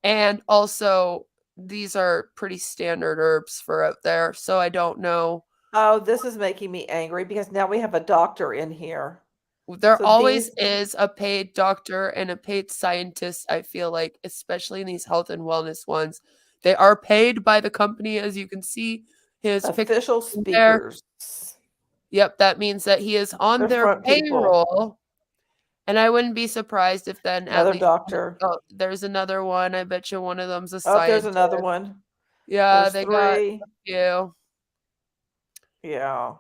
And also, these are pretty standard herbs for out there. So I don't know. Oh, this is making me angry because now we have a doctor in here. There So always these is a paid doctor and a paid scientist, I feel like, especially in these health and wellness ones. They are paid by the company, as you can see. His picture official there. speakers. Yep, that means that he is on They're their front people. payroll. And I wouldn't be surprised if then at Another least doctor. oh, there's another one. I bet you one of them's a Oh, there's scientist. another one. Yeah, There's they got 3. you. Yeah.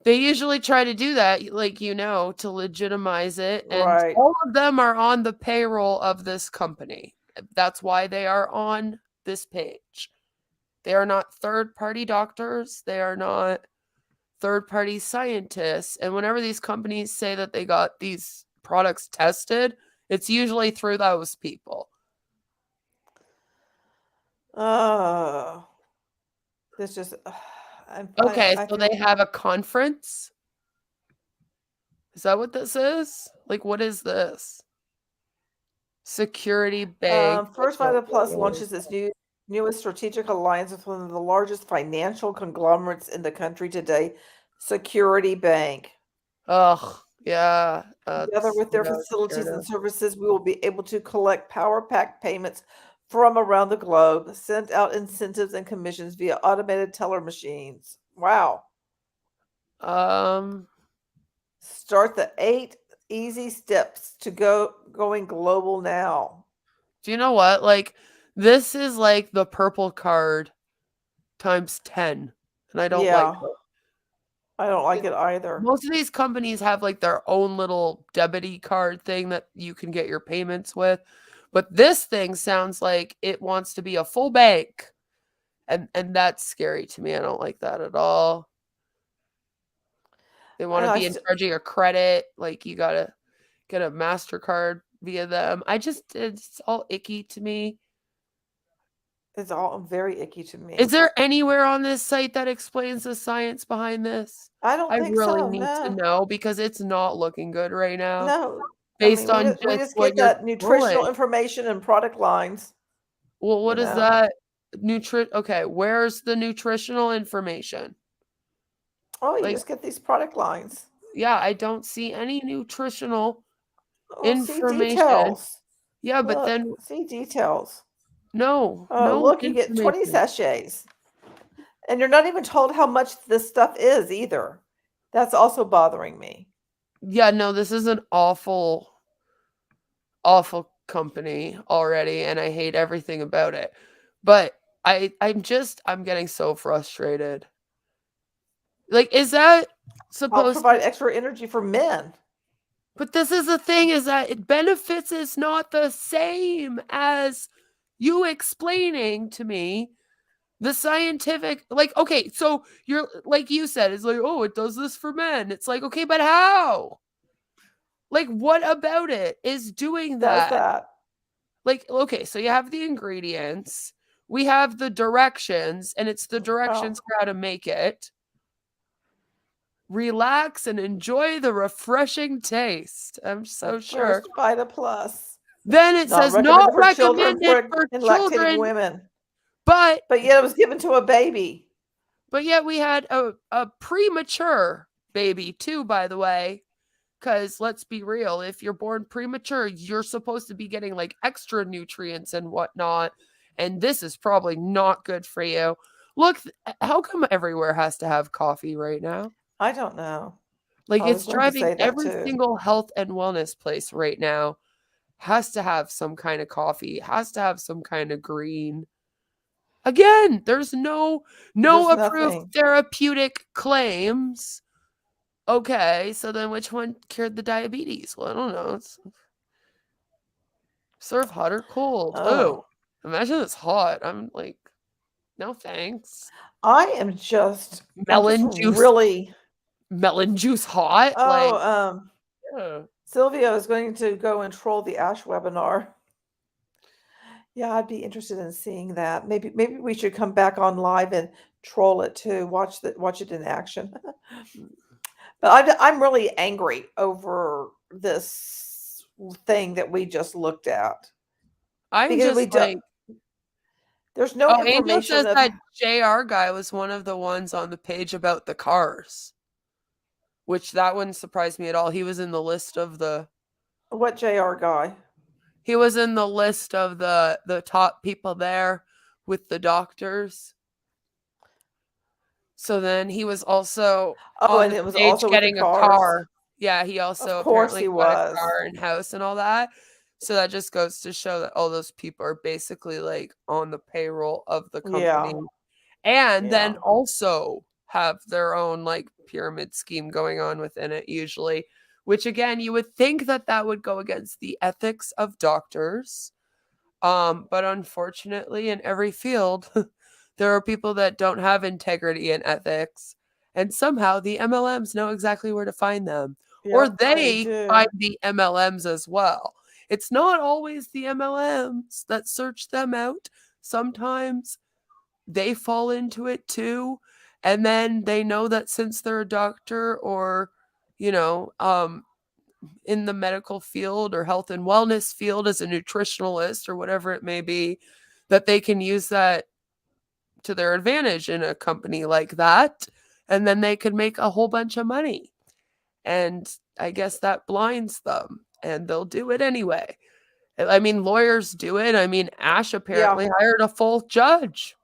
They usually try to do that, like, to legitimize it. And Right. all of them are on the payroll of this company. That's why they are on this page. They are not third-party doctors. They are not third-party scientists. And whenever these companies say that they got these products tested, it's usually through those people. Oh. This just Okay, I so feel they have a conference? Is that what this is? Like, what is this? Security Bank. I First don't Vida Plus know. launches its newest strategic alliance with one of the largest financial conglomerates in the country today, Security Bank. Ugh, yeah. Together That's with their what I was facilities scared and of. services, we will be able to collect Power Pack payments from around the globe, send out incentives and commissions via automated teller machines. Wow. Um, Start the 8 easy steps to going global now. do you know what? Like, this is like the purple card times 10, and I don't like Yeah, it. I don't like it either. Most of these companies have like their own little debity card thing that you can get your payments with. But this thing sounds like it wants to be a full bank. And that's scary to me. I don't like that at all. They want And to I be in charge of your credit. Like, you gotta get a MasterCard via them. It's all icky to me. It's all very icky to me. Is there anywhere on this site that explains the science behind this? I don't I think really so. need to No, know because it's not looking good right now no. I based mean, on we just just what get you're that nutritional pulling. information and product lines. Well, what You is know, that? Okay, where's the nutritional information? oh, you Like, just get these product lines. yeah, I don't see any nutritional Oh, see information. details. Yeah, but Look, then see details. no Oh, look, you get 20 information. sachets. And you're not even told how much this stuff is either. That's also bothering me. Yeah, no, this is an awful, awful company already, and I hate everything about it. But I'm getting so frustrated. Like, is that I'll supposed provide extra energy for men. But this is the thing is that it benefits is not the same as you explaining to me the scientific like okay, so you're like you said, it's like, oh, it does this for men. It's like, okay, but how? Like, what about it is doing Does that? that? Like, okay, so you have the ingredients, we have the directions, and it's the directions Oh, for how to make it. Relax and enjoy the refreshing taste. I'm so of course, sure. Vida Plus. Then it Not says not recommended for children recommended for and lactating children, women. but But yet it was given to a baby. yet we had a premature baby too, by the way. Because let's be real, if you're born premature, you're supposed to be getting like extra nutrients and whatnot. And this is probably not good for you. Look, how come everywhere has to have coffee right now? I don't know. Like I was it's going to driving say that every too. single health and wellness place right now has to have some kind of coffee, has to have some kind of green. Again, there's no There's approved nothing. therapeutic claims. Okay, so then which one cured the diabetes? Well, I don't know. It's serve hot or cold. Oh, Oh, imagine it's hot. I'm like, no thanks. I'm just really. Melon juice hot. Like, Oh, yeah. Sylvia is going to go and troll the Ash webinar. Yeah, I'd be interested in seeing that. Maybe we should come back on live and troll it too. Watch it in action. But I'm really angry over this thing that we just looked at I'm because just like, there's no oh, Angel information says of that JR guy was one of the ones on the page about the cars, which that wouldn't surprise me at all. He was in the list of the what JR guy. He was in the list of the top people there with the doctors. So then he was also Oh, on and the it was page also with the getting a cars. car. Yeah, he Of also course apparently he got a was. car and house and all that. So that just goes to show that all those people are basically like on the payroll of the company. Yeah. And then Yeah. also have their own like pyramid scheme going on within it usually, which again, you would think that that would go against the ethics of doctors. But unfortunately, in every field, there are people that don't have integrity and ethics, and somehow the MLMs know exactly where to find them, or Yep, they do. find the MLMs as well. It's not always the MLMs that search them out. Sometimes they fall into it too, and then they know that since they're a doctor or, you know, in the medical field or health and wellness field as a nutritionalist or whatever it may be, that they can use that to their advantage in a company like that. And then they could make a whole bunch of money. And I guess that blinds them and they'll do it anyway. I mean, lawyers do it. I mean, Ash apparently hired a full judge.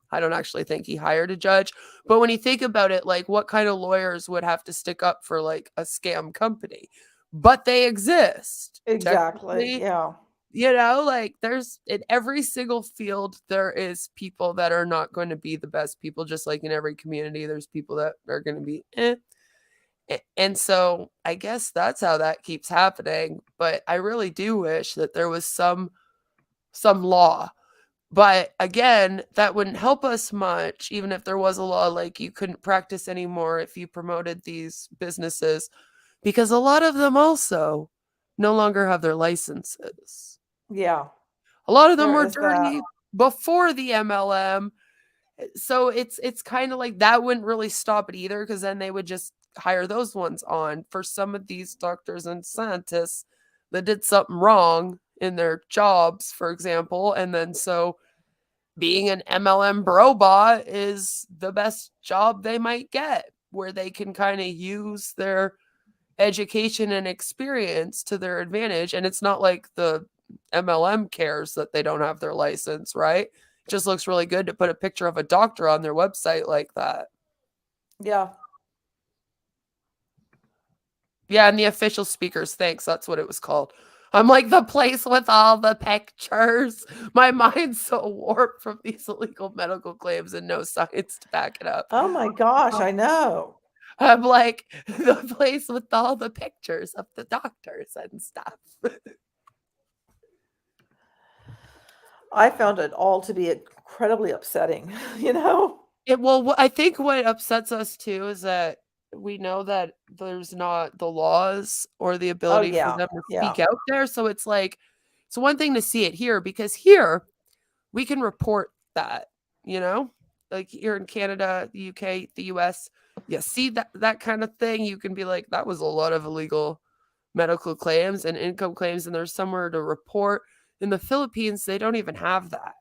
I don't actually think he hired a judge, but when you think about it, like what kind of lawyers would have to stick up for like a scam company? But they exist. Exactly. Yeah. You know, like there's in every single field, there is people that are not going to be the best people, just like in every community, there's people that are going to be And so I guess that's how that keeps happening. But I really do wish that there was some law. But again, that wouldn't help us much, even if there was a law like you couldn't practice anymore if you promoted these businesses, because a lot of them also no longer have their licenses. Yeah. A lot of them There were is that. dirty. before the MLM. So it's kind of like that wouldn't really stop it either, because then they would just hire those ones on for some of these doctors and scientists that did something wrong in their jobs, for example. And then so being an MLM robot is the best job they might get, where they can kind of use their education and experience to their advantage. And it's not like the MLM cares that they don't have their license, right? It just looks really good to put a picture of a doctor on their website like that. Yeah. Yeah, and the official speakers, thanks, that's what it was called. I'm like, the place with all the pictures. My mind's so warped from these illegal medical claims and no science to back it up. Oh my gosh, I know. I'm like, the place with all the pictures of the doctors and stuff. I found it all to be incredibly upsetting, you know? Well, I think what upsets us too is that we know that there's not the laws or the ability yeah, for them to yeah. speak out there. So it's like, it's one thing to see it here, because here we can report that, you know, like here in Canada, the UK, the US, you see that kind of thing. You can be like, that was a lot of illegal medical claims and income claims, and there's somewhere to report. In the Philippines, they don't even have that.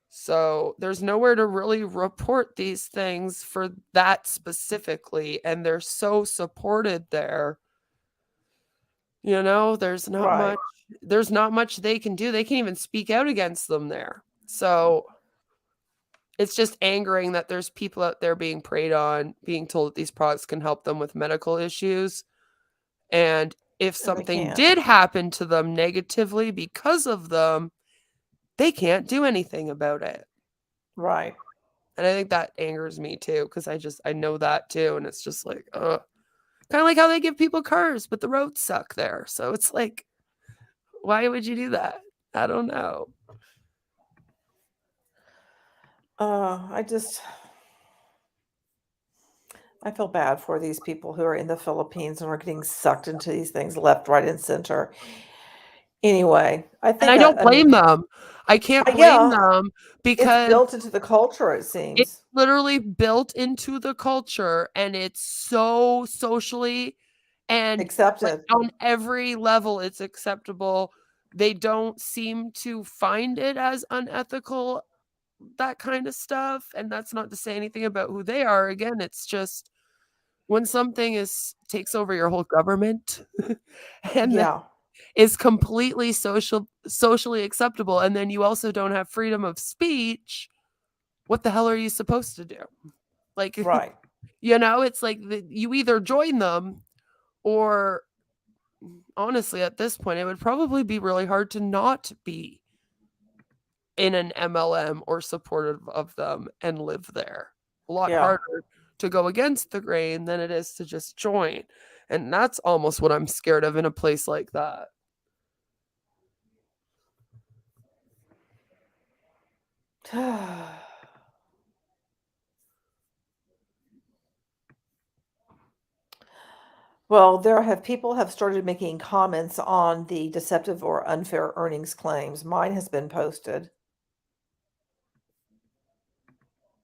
So there's nowhere to really report these things for that specifically. And they're so supported there. You know, there's not much they can do. They can't even speak out against them there. So it's just angering that there's people out there being preyed on, being told that these products can help them with medical issues. And if something did happen to them negatively because of them, they can't do anything about it. Right. And I think that angers me too, because I know that too. And it's just like, kind of like how they give people cars, but the roads suck there. So it's like, why would you do that? I don't know. I feel bad for these people who are in the Philippines and are getting sucked into these things left, right, and center. Anyway, I think And I don't blame them. I can't blame them, because it's built into the culture, it seems. It's literally built into the culture, and it's so socially and accepted. On every level, it's acceptable. They don't seem to find it as unethical, that kind of stuff. And that's not to say anything about who they are. Again, it's just when something takes over your whole government and is completely socially acceptable, and then you also don't have freedom of speech, what the hell are you supposed to do? Like, right. You know, it's like you either join them, or honestly, at this point, it would probably be really hard to not be in an MLM or supportive of them and live there. A lot harder to go against the grain than it is to just join. And that's almost what I'm scared of in a place like that. Well, people have started making comments on the deceptive or unfair earnings claims. Mine has been posted.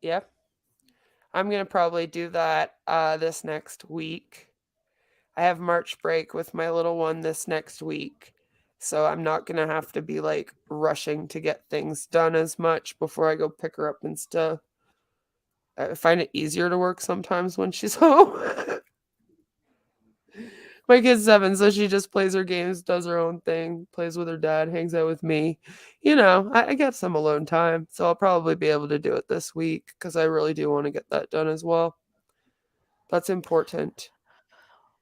Yeah. I'm going to probably do that this next week. I have March break with my little one this next week. So I'm not going to have to be like rushing to get things done as much before I go pick her up and stuff. I find it easier to work sometimes when she's home. My kid's 7, so she just plays her games, does her own thing, plays with her dad, hangs out with me. You know, I get some alone time, so I'll probably be able to do it this week, because I really do want to get that done as well. That's important.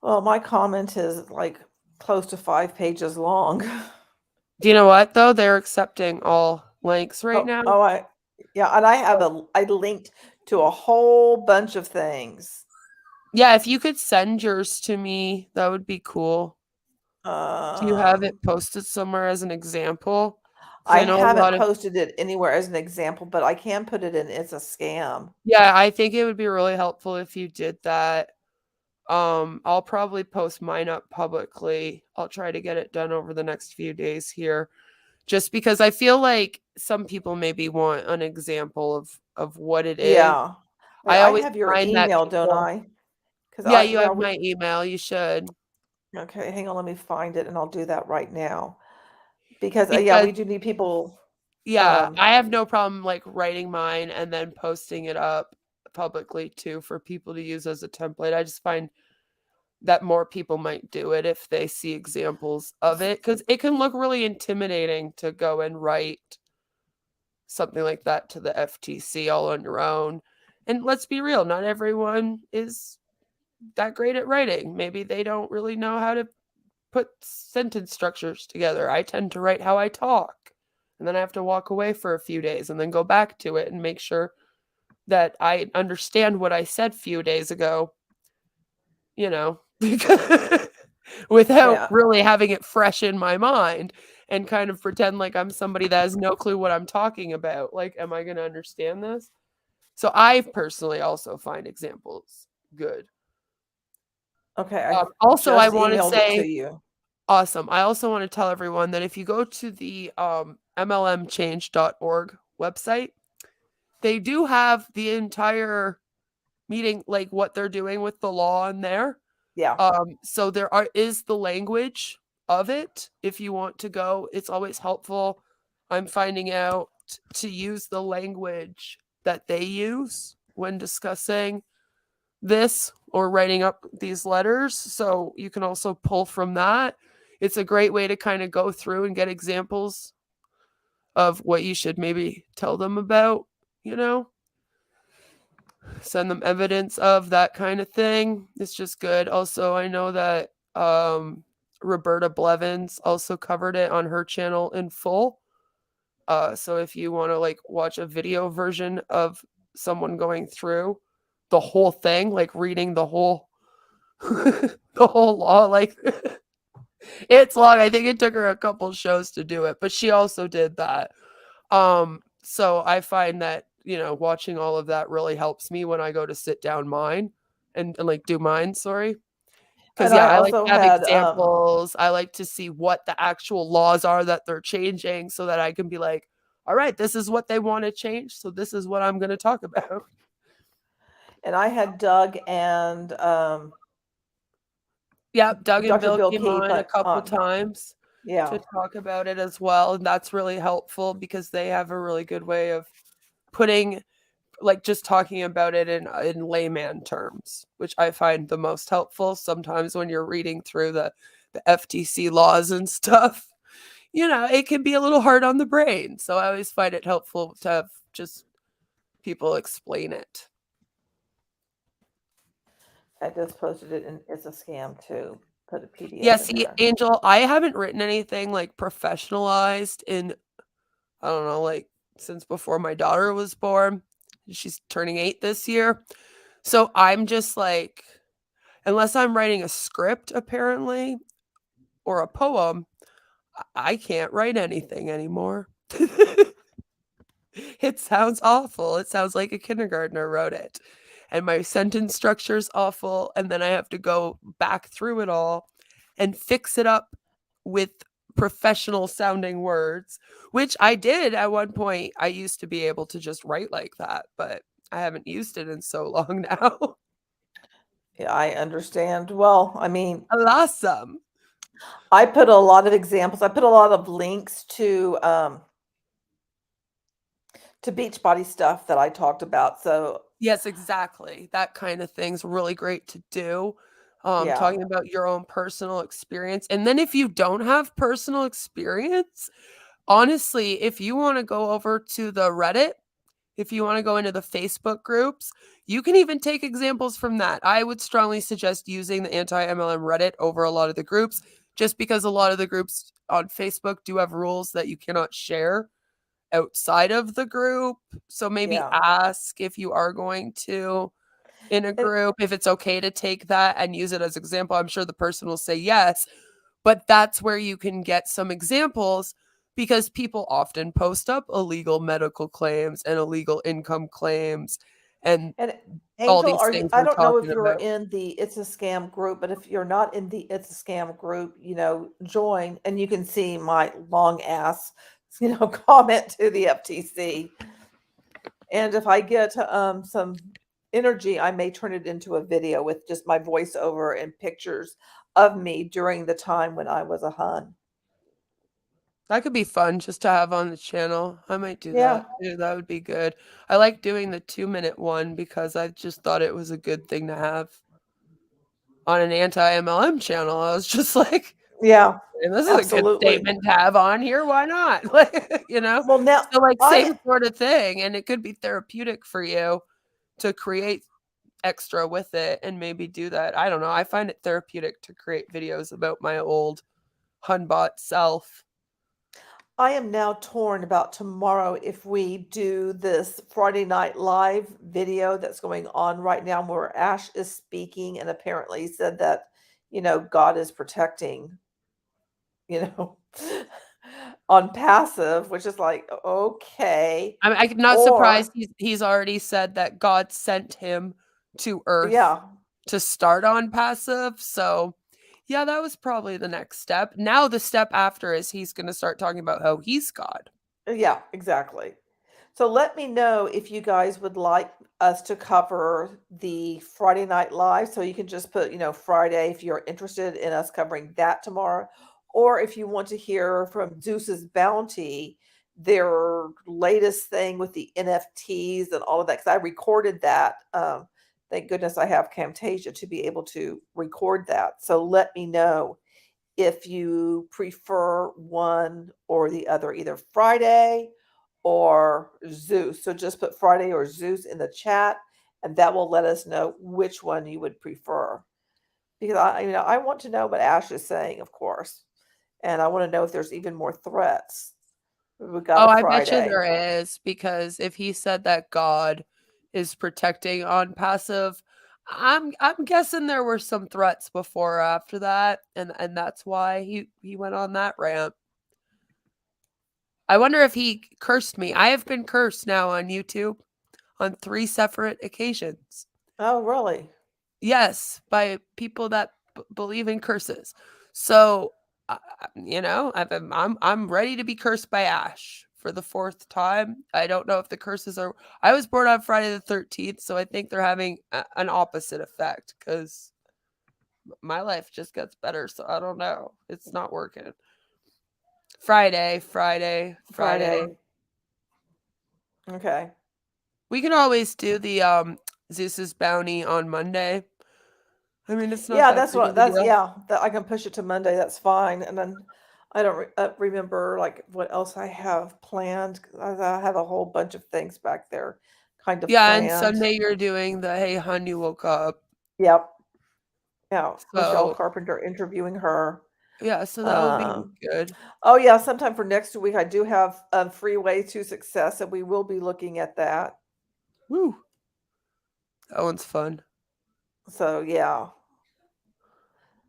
Well, my comment is like close to 5 pages long. Do you know what, though? They're accepting all links right now. And I linked to a whole bunch of things. Yeah, if you could send yours to me, that would be cool. Do you have it posted somewhere as an example? I haven't posted it anywhere as an example, but I can put it in as a scam. Yeah, I think it would be really helpful if you did that. I'll probably post mine up publicly. I'll try to get it done over the next few days here. just because I feel like some people maybe want an example of what it is. Yeah. I I always have your find that email, don't people, I? Because yeah, you have my email. You should. okay, hang on, let me find it, and I'll do that right now. Because yeah, Because we do need people. yeah, I have no problem like writing mine and then posting it up publicly too for people to use as a template. I just find that more people might do it if they see examples of it, because it can look really intimidating to go and write something like that to the FTC all on your own. And let's be real, not everyone is that great at writing. Maybe they don't really know how to put sentence structures together. I tend to write how I talk, and then I have to walk away for a few days and then go back to it and make sure that I understand what I said a few days ago, without Yeah. really having it fresh in my mind, and kind of pretend like I'm somebody that has no clue what I'm talking about. Like, am I going to understand this? So I personally also find examples good. Okay, I Also, I just want to emailed it to say, you. awesome. I also want to tell everyone that if you go to the mlmchange.org website, they do have the entire meeting, like what they're doing with the law in there. Yeah. So there is the language of it. If you want to go, it's always helpful. I'm finding out to use the language that they use when discussing this or writing up these letters. So you can also pull from that. It's a great way to kind of go through and get examples of what you should maybe tell them about, send them evidence of that kind of thing. It's just good. Also, I know that Roberta Blevins also covered it on her channel in full. So if you want to like watch a video version of someone going through the whole thing, like reading the whole the whole law, like it's long. I think it took her a couple shows to do it, but she also did that. So I find that, watching all of that really helps me when I go to sit down mine and like do mine, sorry. Because And I I like also to have had examples. I like to see what the actual laws are that they're changing so that I can be like, all right, this is what they want to change. So this is what I'm going to talk about. and I had Doug and Yep, Doug and Dr. Bill Bill came Keith on a couple times yeah. to talk about it as well. And that's really helpful because they have a really good way of putting, like, just talking about it in layman terms, which I find the most helpful. Sometimes when you're reading through the FTC laws and stuff, it can be a little hard on the brain. So I always find it helpful to have just people explain it. I just posted it, and it's a scam too. Put a PDF Yeah, in see, there. Angel, I haven't written anything like professionalized in, I don't know, like since before my daughter was born. She's turning 8 this year. So I'm just like, unless I'm writing a script, apparently, or a poem, I can't write anything anymore. It sounds awful. It sounds like a kindergartner wrote it. And my sentence structure is awful. And then I have to go back through it all and fix it up with professional sounding words, which I did at one point. I used to be able to just write like that, but I haven't used it in so long now. Yeah, I understand. Well, I mean, Awesome. I put a lot of examples. I put a lot of links to Beachbody stuff that I talked about. So Yes, exactly. That kind of thing's really great to do. yeah, Talking about your own personal experience. And then if you don't have personal experience, honestly, if you want to go over to the Reddit, if you want to go into the Facebook groups, you can even take examples from that. I would strongly suggest using the anti-MLM Reddit over a lot of the groups, just because a lot of the groups on Facebook do have rules that you cannot share outside of the group. So maybe yeah. ask if you are going to in a group if it's okay to take that and use it as example. I'm sure the person will say yes, but that's where you can get some examples, because people often post up illegal medical claims and illegal income claims, and all Angel, these are you? things I we're don't know if talking you're about. in the It's a Scam group, but if you're not in the It's a Scam group, join and you can see my long ass, comment to the FTC. And if I get some energy, I may turn it into a video with just my voiceover and pictures of me during the time when I was a Hun. That could be fun just to have on the channel. I might do Yeah. that. Yeah, that would be good. I like doing the 2-minute one because I just thought it was a good thing to have on an anti-MLM channel. I was just like, Yeah. and this is a good Absolutely. statement to have on here. Why not? Like, Well, now so like I same sort of thing. And it could be therapeutic for you to create extra with it and maybe do that. I don't know. I find it therapeutic to create videos about my old Hunbot self. I am now torn about tomorrow if we do this Friday Night Live video that's going on right now where Ash is speaking and apparently said that, God is protecting, you know, on passive, which is like, okay. I'm not surprised Or, he's already said that God sent him to Earth yeah, to start on passive. So yeah, that was probably the next step. Now the step after is he's going to start talking about how he's God. yeah, exactly. So let me know if you guys would like us to cover the Friday Night Live. So you can just put, Friday if you're interested in us covering that tomorrow. Or if you want to hear from Zeus's Bounty, their latest thing with the NFTs and all of that, because I recorded that. Thank goodness I have Camtasia to be able to record that. So let me know if you prefer one or the other, either Friday or Zeus. So just put Friday or Zeus in the chat, and that will let us know which one you would prefer. Because I want to know what Ash is saying, of course, and I want to know if there's even more threats. We got Oh, a I bet you Friday. there is, because if he said that God is protecting on passive, I'm guessing there were some threats before or after that, and that's why he went on that rant. I wonder if he cursed me. I have been cursed now on YouTube on 3 separate occasions. Oh, really? Yes, by people that believe in curses. So, I'm ready to be cursed by Ash for the 4th time. I don't know if the curses are. I was born on Friday the 13th, so I think they're having an opposite effect because my life just gets better. So I don't know. It's not working. Friday. Okay. We can always do the Zeus's bounty on Monday. I mean, it's not Yeah, that big of a that's deal. yeah. That I can push it to Monday. That's fine. And then I don't remember like what else I have planned. I have a whole bunch of things back there, kind of Yeah, and planned. Sunday you're doing the "Hey, hon, you woke up." Yep. Yeah, Michelle So Carpenter interviewing her. yeah, so that would be Um, good. oh yeah, sometime for next week I do have Freeway to Success, and we will be looking at that. Woo. That one's fun. So yeah.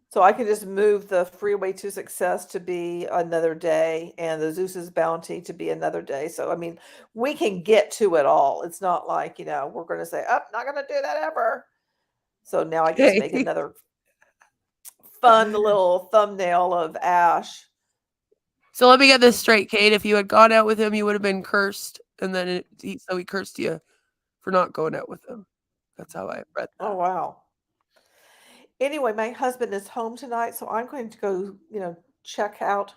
So I can just move the Freeway to Success to be another day and the Zeus's Bounty to be another day. So I mean, we can get to it all. It's not like, we're going to say, "Oh, not going to do that ever." So now I get to make Okay. another fun little thumbnail of Ash. So let me get this straight, Kate. If you had gone out with him, you would have been cursed, and then so he cursed you for not going out with him. That's how I read Oh, that. wow. Anyway, my husband is home tonight, so I'm going to go, check out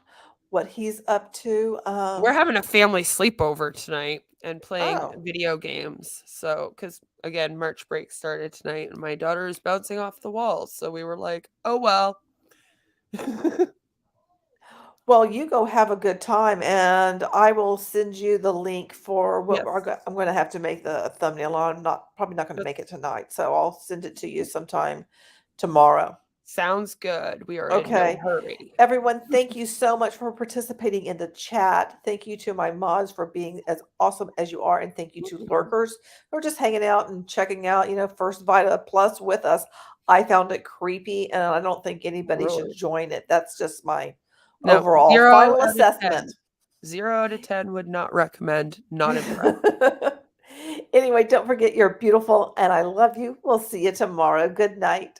what he's up to. We're having a family sleepover tonight and playing Oh, video games. So, because again, March break started tonight, and my daughter is bouncing off the walls. So we were like, "Oh well." well, you go have a good time, and I will send you the link for what Yes. I'm going to have to make the thumbnail on. Probably not going to That make it tonight, so I'll send it to you sometime tomorrow. sounds good. We are in no Okay. hurry. Everyone, thank you so much for participating in the chat. Thank you to my mods for being as awesome as you are. And thank you to lurkers who are just hanging out and checking out, First Vida Plus with us. I found it creepy and I don't think anybody should Really? join it. That's just my No, overall 0 final out of 10. assessment. 0 out of 10 would not recommend, not impressed. Anyway, don't forget you're beautiful and I love you. We'll see you tomorrow. Good night.